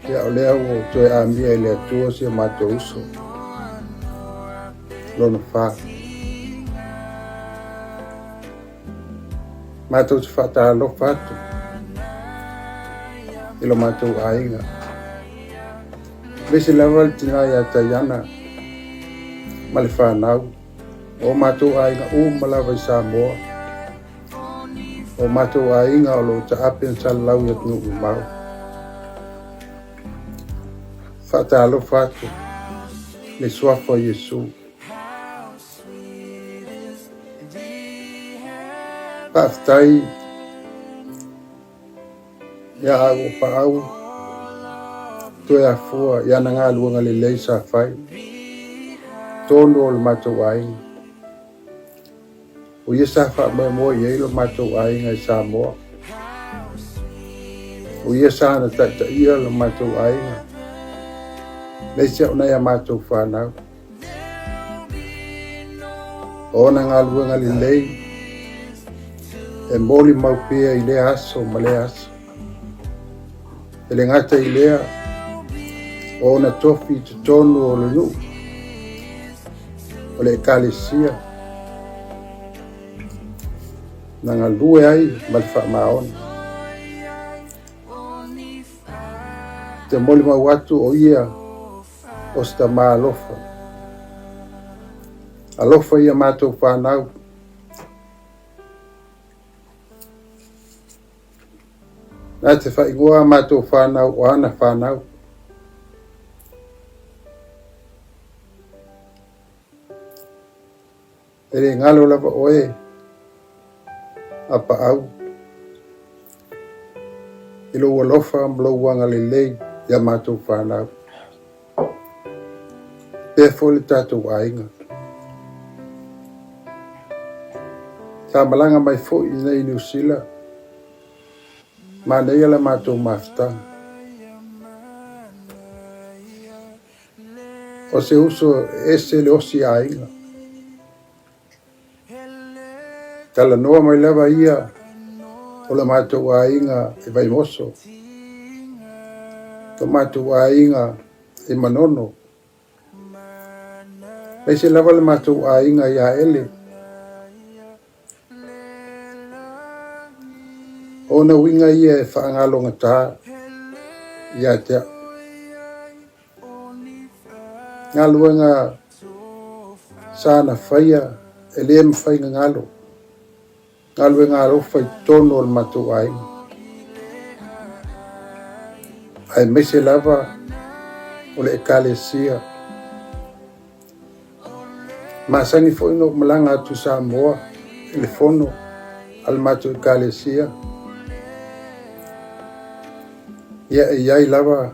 Ia o lea o toe ambia le atua se mato uso. Lono fa. Mato te fata lo fatu. Ilo mato ainga. Vese lawal tina ya tayana. Male whanau. O mato ainga o malawa i Samoa. O mato ainga o lo ta apen salau ya tunu umau. Fata alo fatu. Le swafo Yesu. Paftai. Ya au pa au. Toe a fua ya na ngā luanga le leisa fai. Tono o le matou ainga. O ia sa wha mai moa iei lo matou ainga i Samoa. O ia sa na taita ia lo matou ainga. Nei se ona ia matou whanau. O na ngā luanga le lei. E moli maupia i le aso ma le aso. E le ngata i lea. O na tofi te tonu o le nuu. O le ekalesia. Na ngā lue ai ma le whaamaona. Te moli mau atu o ia o sta maa alofa. Alofa ia mātou whanau. Nā te whaingoa mātou whanau o ana whanau. E re ngalo lava oe. Apa au. Ilo walofa mlo wanga le lei ya mātou whanau. Pea fole tātou ainga. Tā malanga mai fo i nei New Zealand. Ma nei ala mātou maftanga. O se uso ese le osi ainga. Tala noa mai lava ia o la mātou ainga e vai moso. To mātou ainga e manono. Nei se lava le mātou ainga ia ele. Ona winga ia e whaangalonga tā. Ia te. Ngā luenga sāna whaia e lea mwhainga ngalo. Ngā luenga arofa i tono o le matou ainga. Ai mese lava o le ekalesia. Masangi fo ino malanga atu Samoa e le fono al matou ekalesia. Ia e iai lava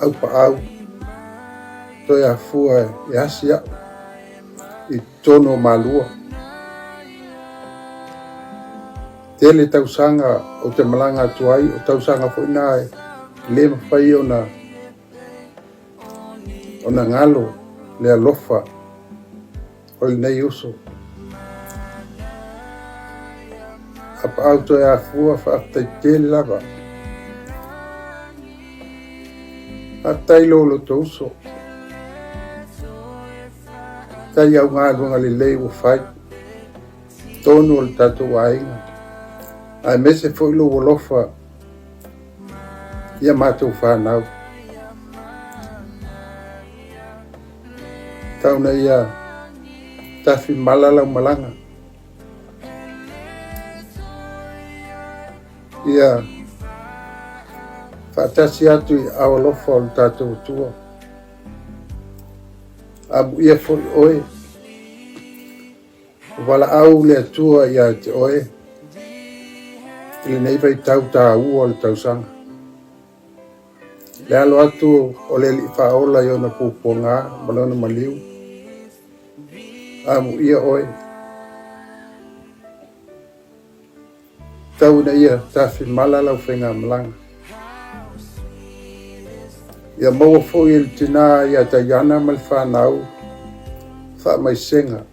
au paau toi a fua e asia I tono malua tele tausanga o te malanga tuai o tausanga fo ina le mawhai ona ngalo le alofa o i nei uso a paau toi a fua whaatai tele lava a tailo lo to uso tai au ngā luanga le lei o whai tonu o le tatou ainga ai mese fo ilo wolofa ia mātou whanau tauna ia tafi malala malanga ia whaatasi atu I awalofa o le tatou tua abu ia foli oe wala au le atua ia te oe I nei vai tau tā ua o le tausanga le alo atu o le li whaola I ona puponga malona maliu abu ia oe tau na ia tafi malala whenga malanga ia maua fo I le tina ia taiana mal whanau wha mai senga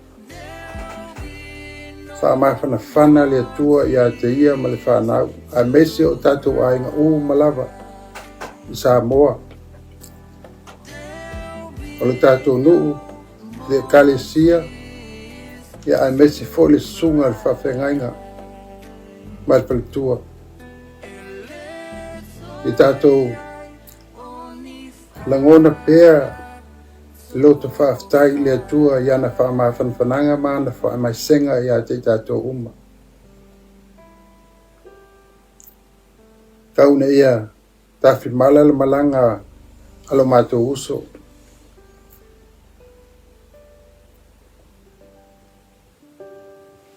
wha mawhana whana le atua ia te ia mal whanau a mese o tatou ainga malava I Samoa o le tatou nuu le kalesia ia a mese fo le sunga le whawhengainga mal palitua I tatou langona pea loto whaaftai le atua ia na whaamawhanwhananga ma na whaamaisenga ia te tatou uma. Kauna ia tafi malala malanga alo mātou uso.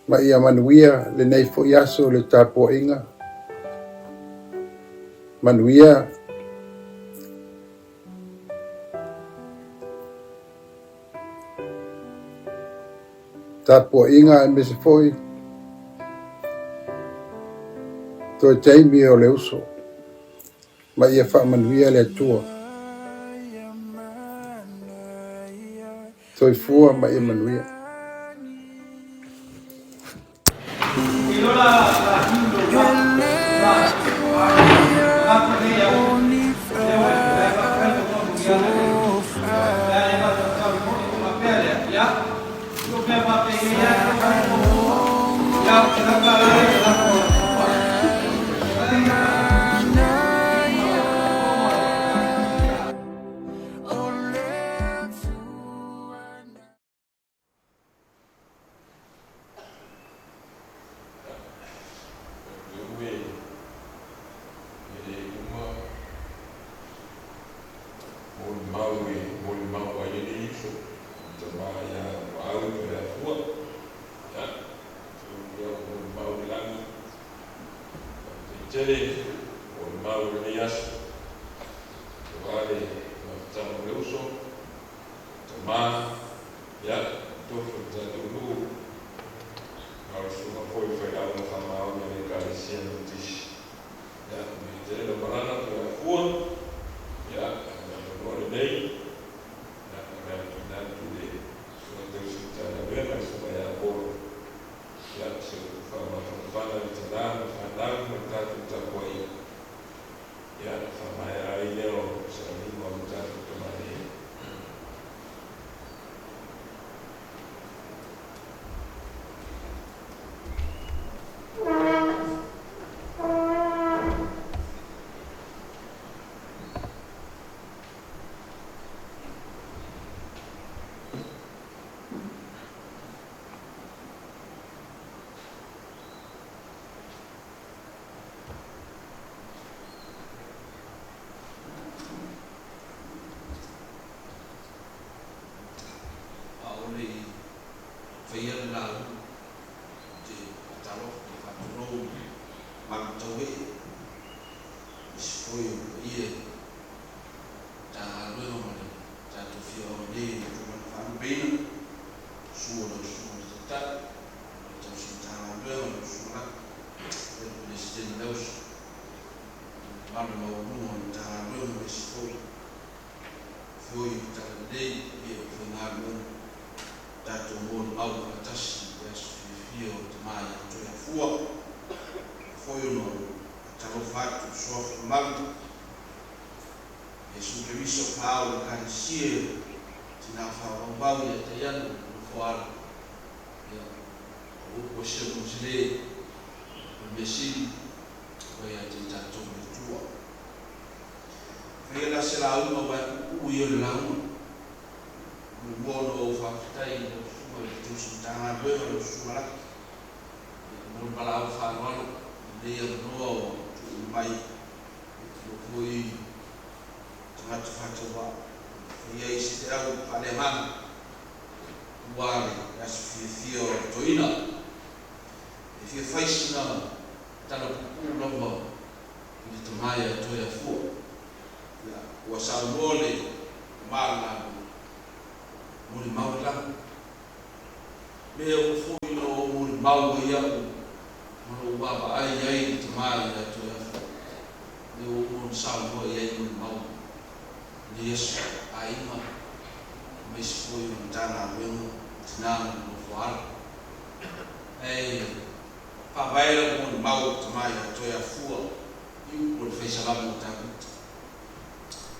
Ma ia manuia le nei fo iaso le tāpua inga. Manuia tāpua inga e mese foi. Toi teimi o le uso. Ma ia wha manuia le atua. Toi fua ma ia manuia. sofa malu. Yesu Kristo Paulo kanisia tina whawambau ya tayanu whawara. Ya, upo shemu zile, umesiri, kwa ya tita tua. Fela sila uma wa uyo lauma. Mwono wa ufafitai na usuma vitusu tanga wewe na usuma laki. Mbala ufaruano, ndia mnoa wa umai. Ukui tufata wa ya isi au pale mama wale asifio toina ifio faisina tala kulomba nitumaya toya fu ya wasambole mala muri maula me ufu no muri maula ya muri baba ai nitumaya toya fu me umu sambo ya muri maula Yesu aima mesfoi mtana wenu tinana mfuara pabaila kwa mau tamaya toya fua yu kwa fesha lamu utakuta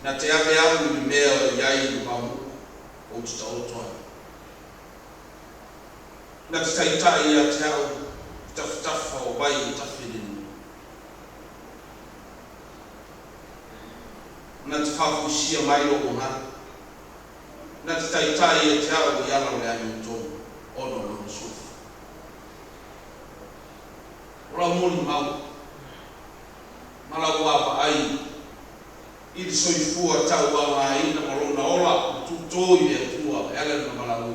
na teabe yangu mimea yai mamu ututaotwa na tutaitai ya tao tafutafa wabai utafili na tufafushia mailo ona na tutaitai ya chao yala ya mtono ono na msufu ramoni mau malawa hapa ai ili soifua tau wa ai na malona ola tutoi ya tua yala na malawi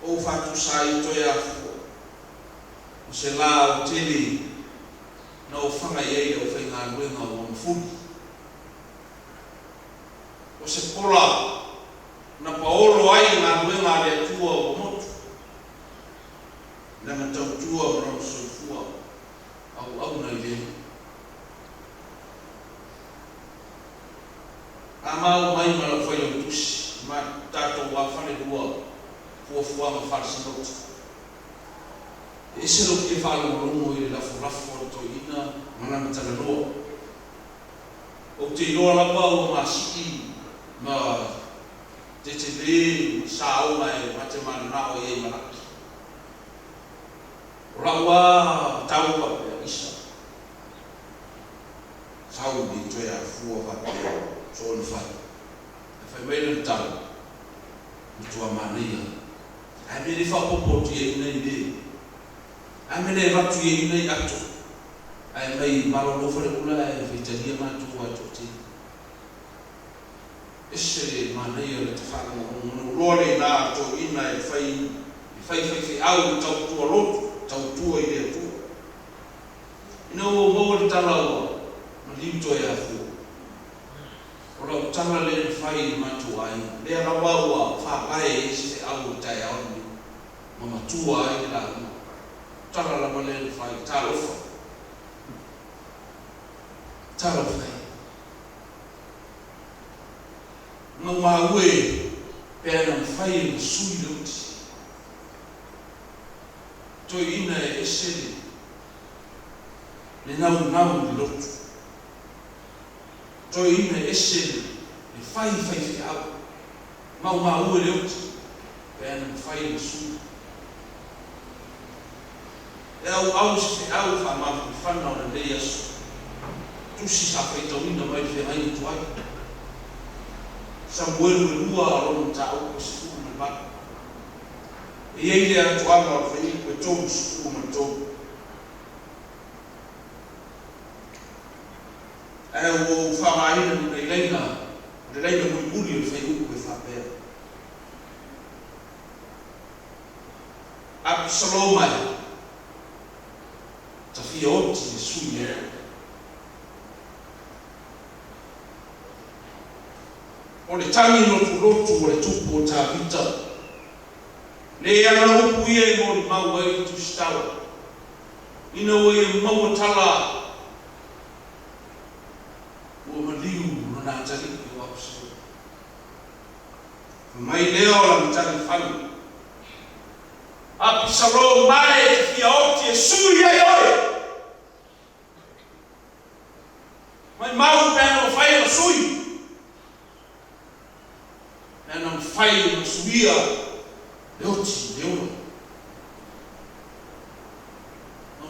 o fatu sai to ya fu usela utili na ufanga yeye ufanga ngwenga wa mfupi usekola na Paulo ai na ngwenga alitua wa moto na mtaujua mnaosufua au na ile ama mai mala foi utushi matato wa fale dua kuofua mafarsi ndoto esse não que fala no rumo ele da foto ina mana mtano o tiro la pa o masiki ma tetele sao mai matema na o ye mana rawa tau pa isa sao ni to ya fu va so no fa fa mai tau mtu wa mania amiri fa popo tu ye ina ide amene watu yeye atu ai mai malo fore kula vitalia matu watu ti eshele manayo tafaka lole na to ina fai au tautua lotu tautua ile tu ino mo talawa malito ya fu ora utanga le fai matu ai le rawa fa bai se au taya oni mama tua ile la tala la mole fai talofa mama we pena fai suilut to ina eseli le nau lot to ina eseli le fai au mama we lot pena fai suilut au fama fana na Deus tu si sa feita winda mai fe ai tu ai Samuel lua ron tau ko su na ba e ile a tu ama fe ko to su ma to o fama ina na lenga mo buli fe ko fa pe Absalom tafioti suye ole tangi no tulotu ole tupo tavita le yana upuye mo mawe tu stawa ina we mawo tala wo maliu na tali ko apso mai leo la mtani fani Absalom mai tafioti suye yoye Mai mau pe no fai la sui. Na no fai no suia. Leoti, leono.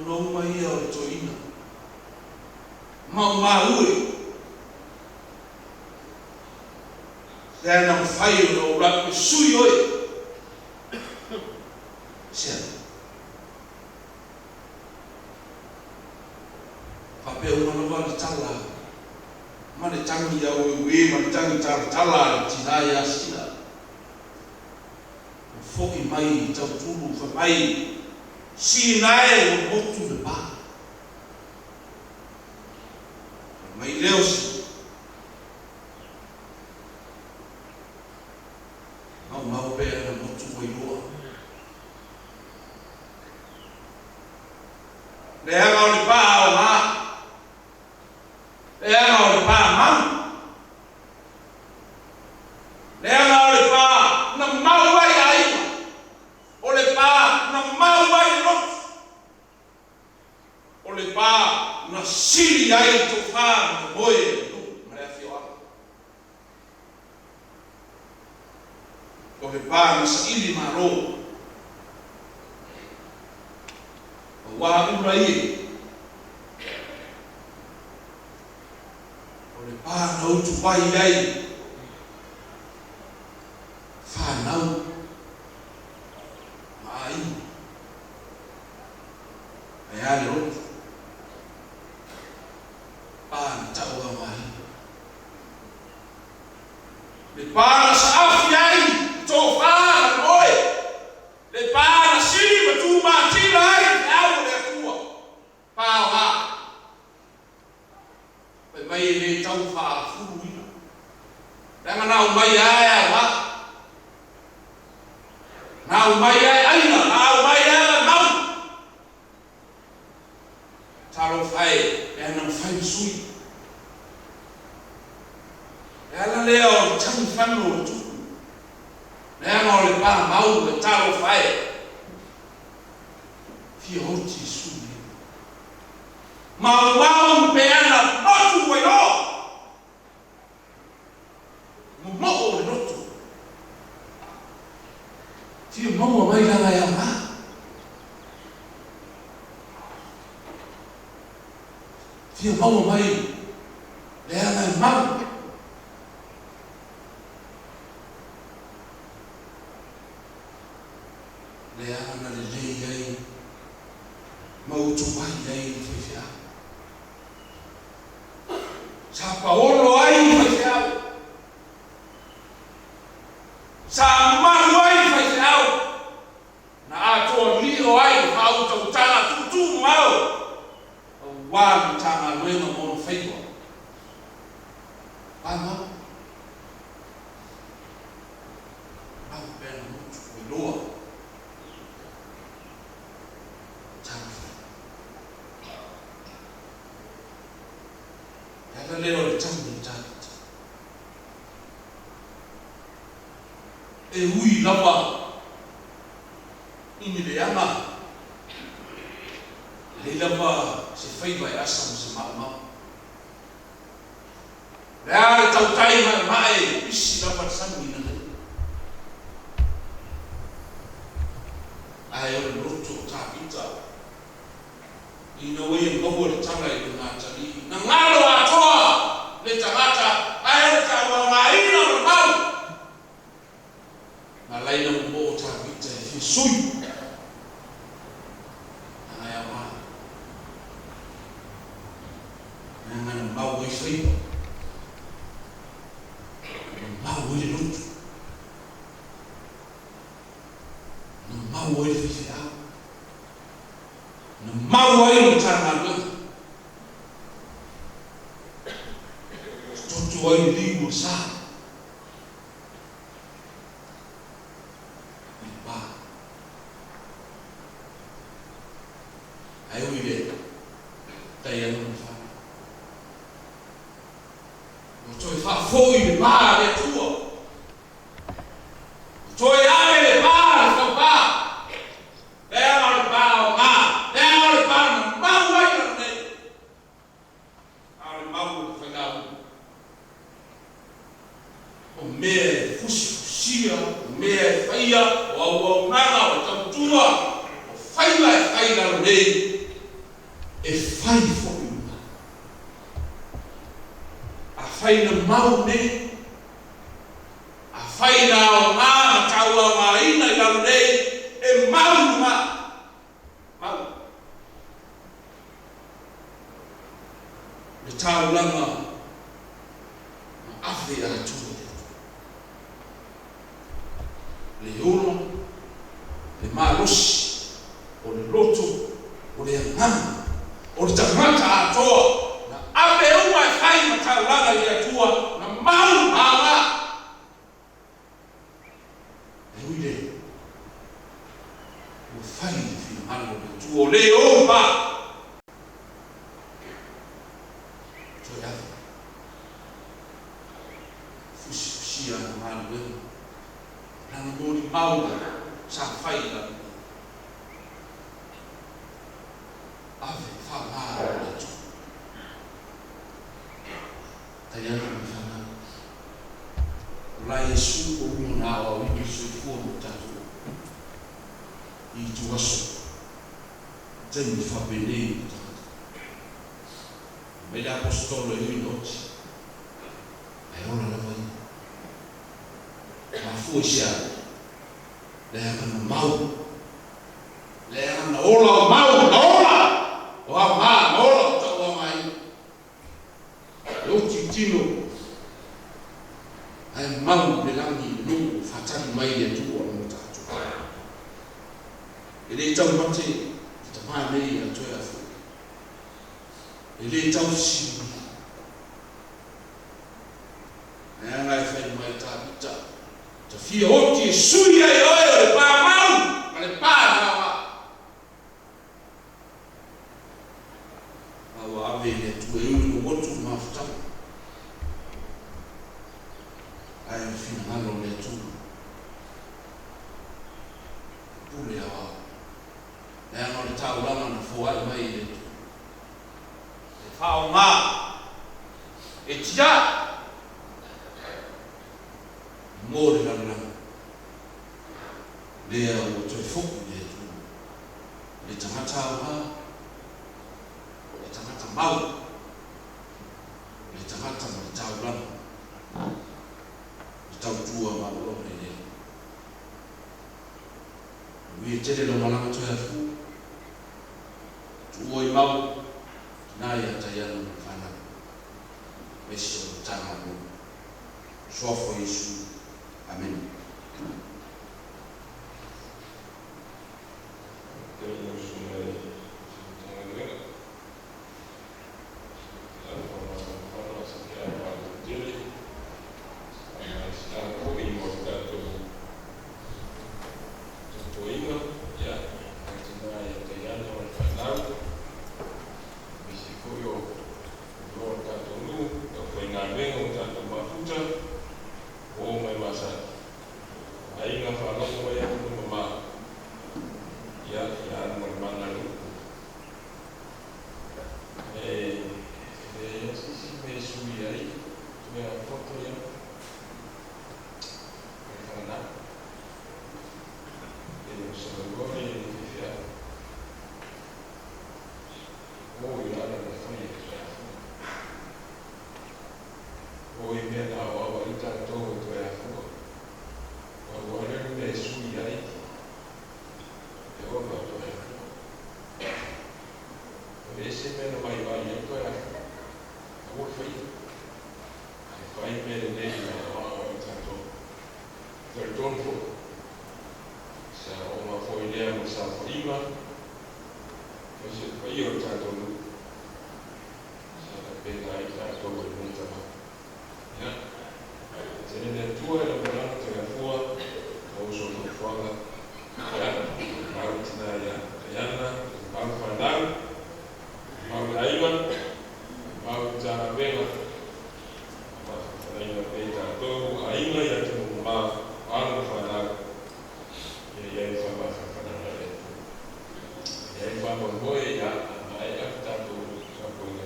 No mai ia o toina. Mau ue. Then I'm fire no rap sui oi. Sia. Pape uma no tala. Mane tangi ya we mane tangi tala tinaya sila. Foki mai tau tulu fa mai. Si nae o motu de ba. Mai leos. Mau pe na motu mai loa. Le anga o pa o ma. Le anga o pa ma. Le anga o pa na mau vai ai. O le pa na mau vai no. O le pa na sili ai to fa no boe. O le pā na saili maro. O wā ura ie. O le pā na utu pai ai. Whānau. Mai. Ai ale rotu. Pā na tau au mai. Le pā na saafi ai. Tō whāra oi. Le pāra siri ma tū mā tira ai. Au le atua. Pāo hā. Pai mai e le tau whāra furu ina. Renga nau mai ai au hā. Nau mai ai aina. Nau mai ai mau. Taro whai. E anam whai sui. E ala leo tangi whanu o tu. Nea o le pā mau le taro whae. Fia hoti suri. Mau pe ana motu wai no. Mo o le notu. Fia mau mai langa ya ma. Fia mau mai le ana mau. Le ana le lei ai. Mau tu mai ai fia. Sa paolo ai fia. Sa maru ai fia. Na ato lio ai au tau tana tutu mau. Wa tana luenga mo faiwa. Pa mau. Au pena mutu loa. Yaka leo le tangi tata. E hui lava. Ini le ama. Le lava se whaiwai asam se mau. Le are tau tai mai isi lava sanu ina le. Ai ora roto ta pita. Ina wei koho le tanga I ngā tari. Na ngaro atoa le tangata ai ta wa maina no mau. Na laina mo ta vita e sui. Ai ama. Na mau e fai. Mau e lutu. Na mau e fia. Na mau ai no tanga. Tu ai ligo sa. Ba. Ai o ile. Tai anu fa. O toi fa foi de ba de tua. Toi ai le ba fa ba. Le al ba o ma. Le al ba ma vai ne. Al mau fa sia me faia o nanga o tatua o faila nei e fai fo a faina mau nei a faina o ma taua mai na la nei e mau le tau lama afe a tu le olo le marosi o le loto o le ngama o le tamata atoa na afe uma e fai ma tau langa i atua na mau hawa e uide o fai fi malo le tu o le opa fusia na malo na ngoni mau sa fai la ave fa malo le tu tayana mfana la Yesu o una o ni su fu tatu I tu aso tem fa bene me da apostolo e noite ai ora la vai ma fusia le ana mau le ana ola mau ola o ma ola to mai lo titino ai mau le langi lu fatani mai e tu o mo tatu ele tau mate ta ma nei a toia fu ele tau si ngai fai mai ta fia oti suia e oio le pa mau ma le pa hawa awa ave le tu e unu motu mafuta ai fina malo le tu pule awa e ano le tau lama na fua mai le tu e fao ngā e tia more la le o to foku le tu le tamata ha le tamata mau le tamata mo tau la le tau tua ma lo le wi tele lo mala to ya fu tu oi mau na ya tayano fana mesho tanga mo sofo Yesu amen.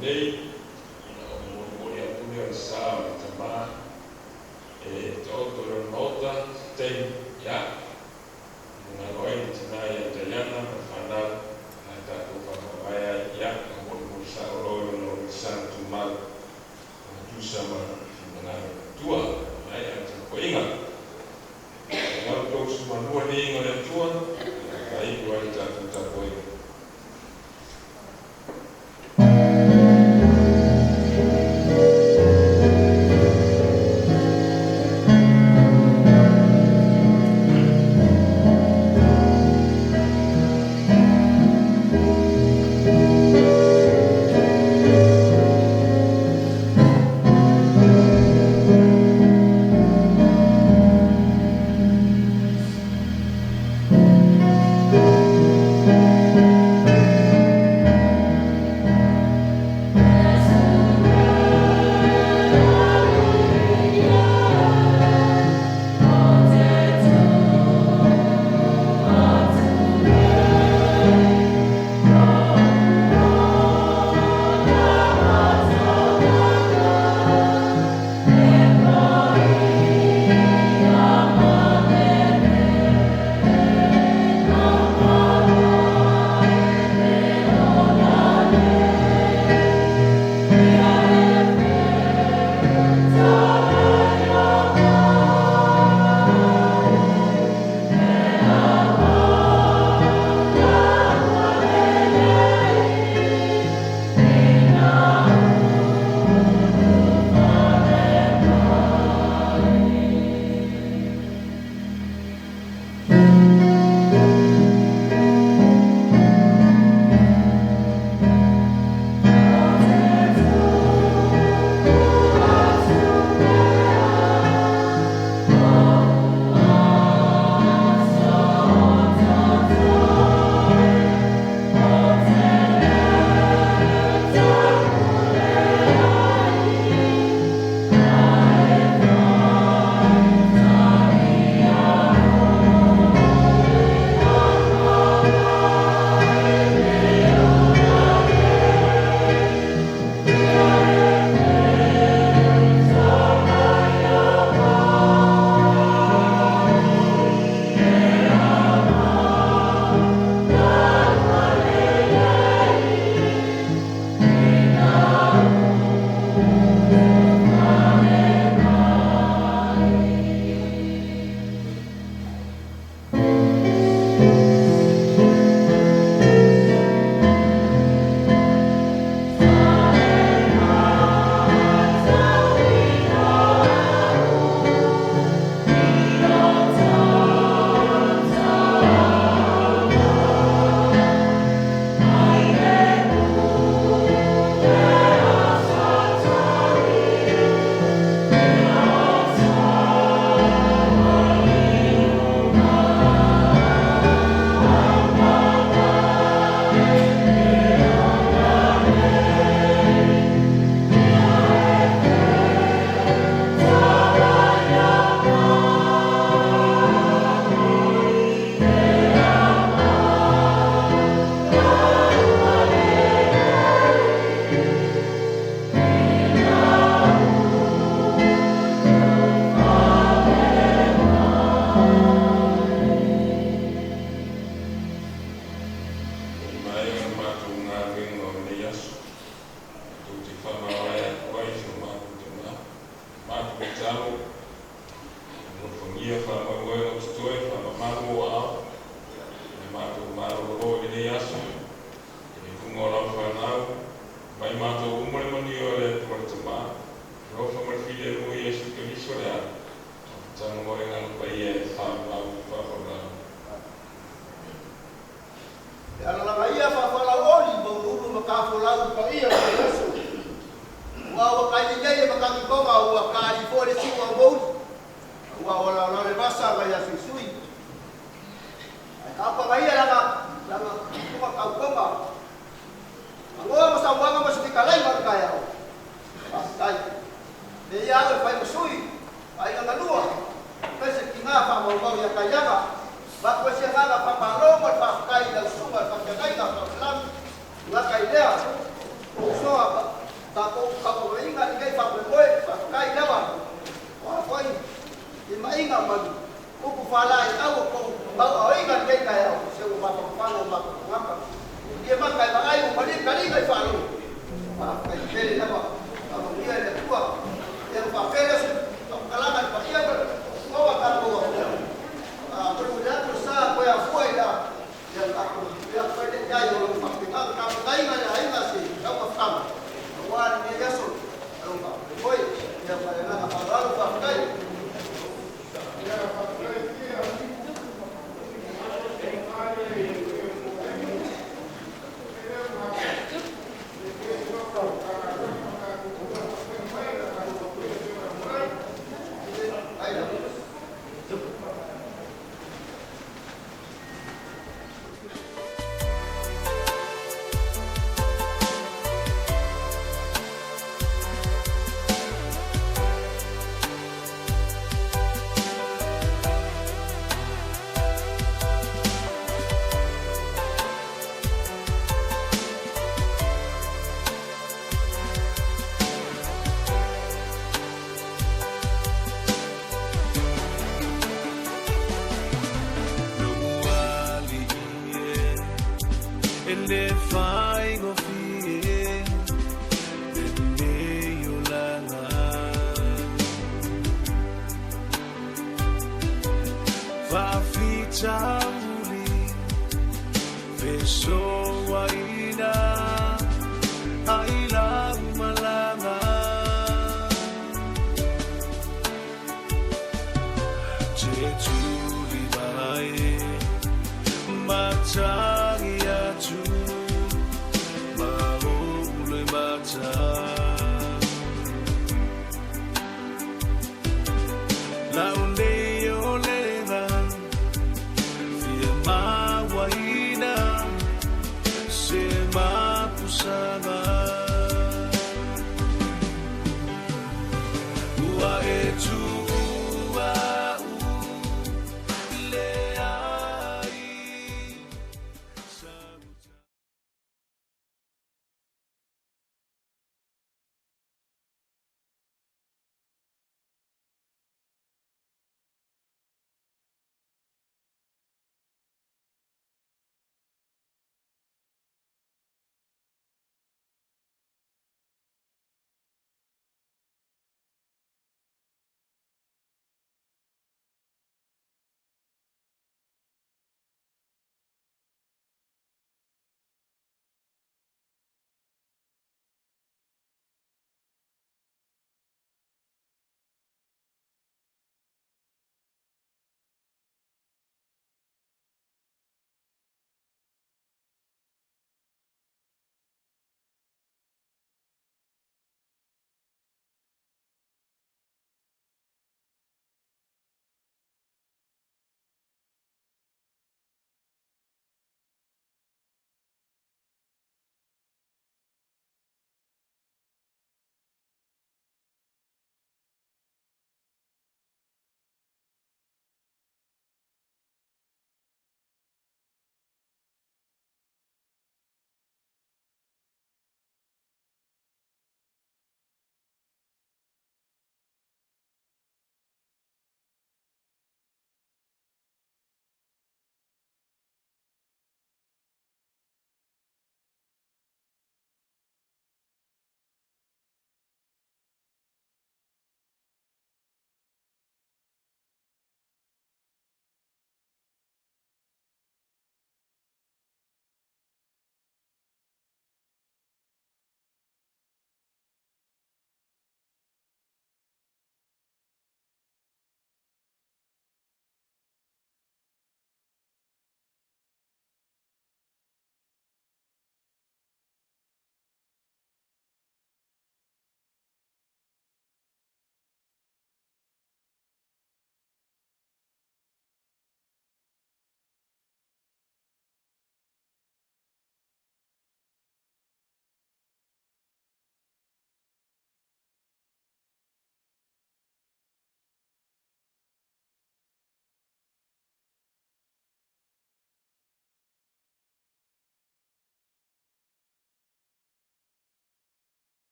Nei, ina o mo ya say, ya, mengalami tina yang jayana berfandang ada tufa mawaya ya, namun musa olo no san tumal sama mengalami tua, ya, kau ingat. Kalau kau semua dua ni ingat tua, baik dua jatuh jatuh. Uku falai au ko au ai kan kai kai au se u ba ko falo ba ko ngapa. Dia makai ba ai u kali kai falo. Ah kai kele na ba. Aku dia ada tua. Yang pakai kalangan pa iya ba. Ko ka ko. Ah kemudian berusaha ko ya foi da. Yang aku yang pada jaya orang pakai ka kai na ai masih kau faham. Wan dia yasul. Kalau pa foi yang pada na apa pakai. ele vai gofie meio lana va ficha uri fechou aí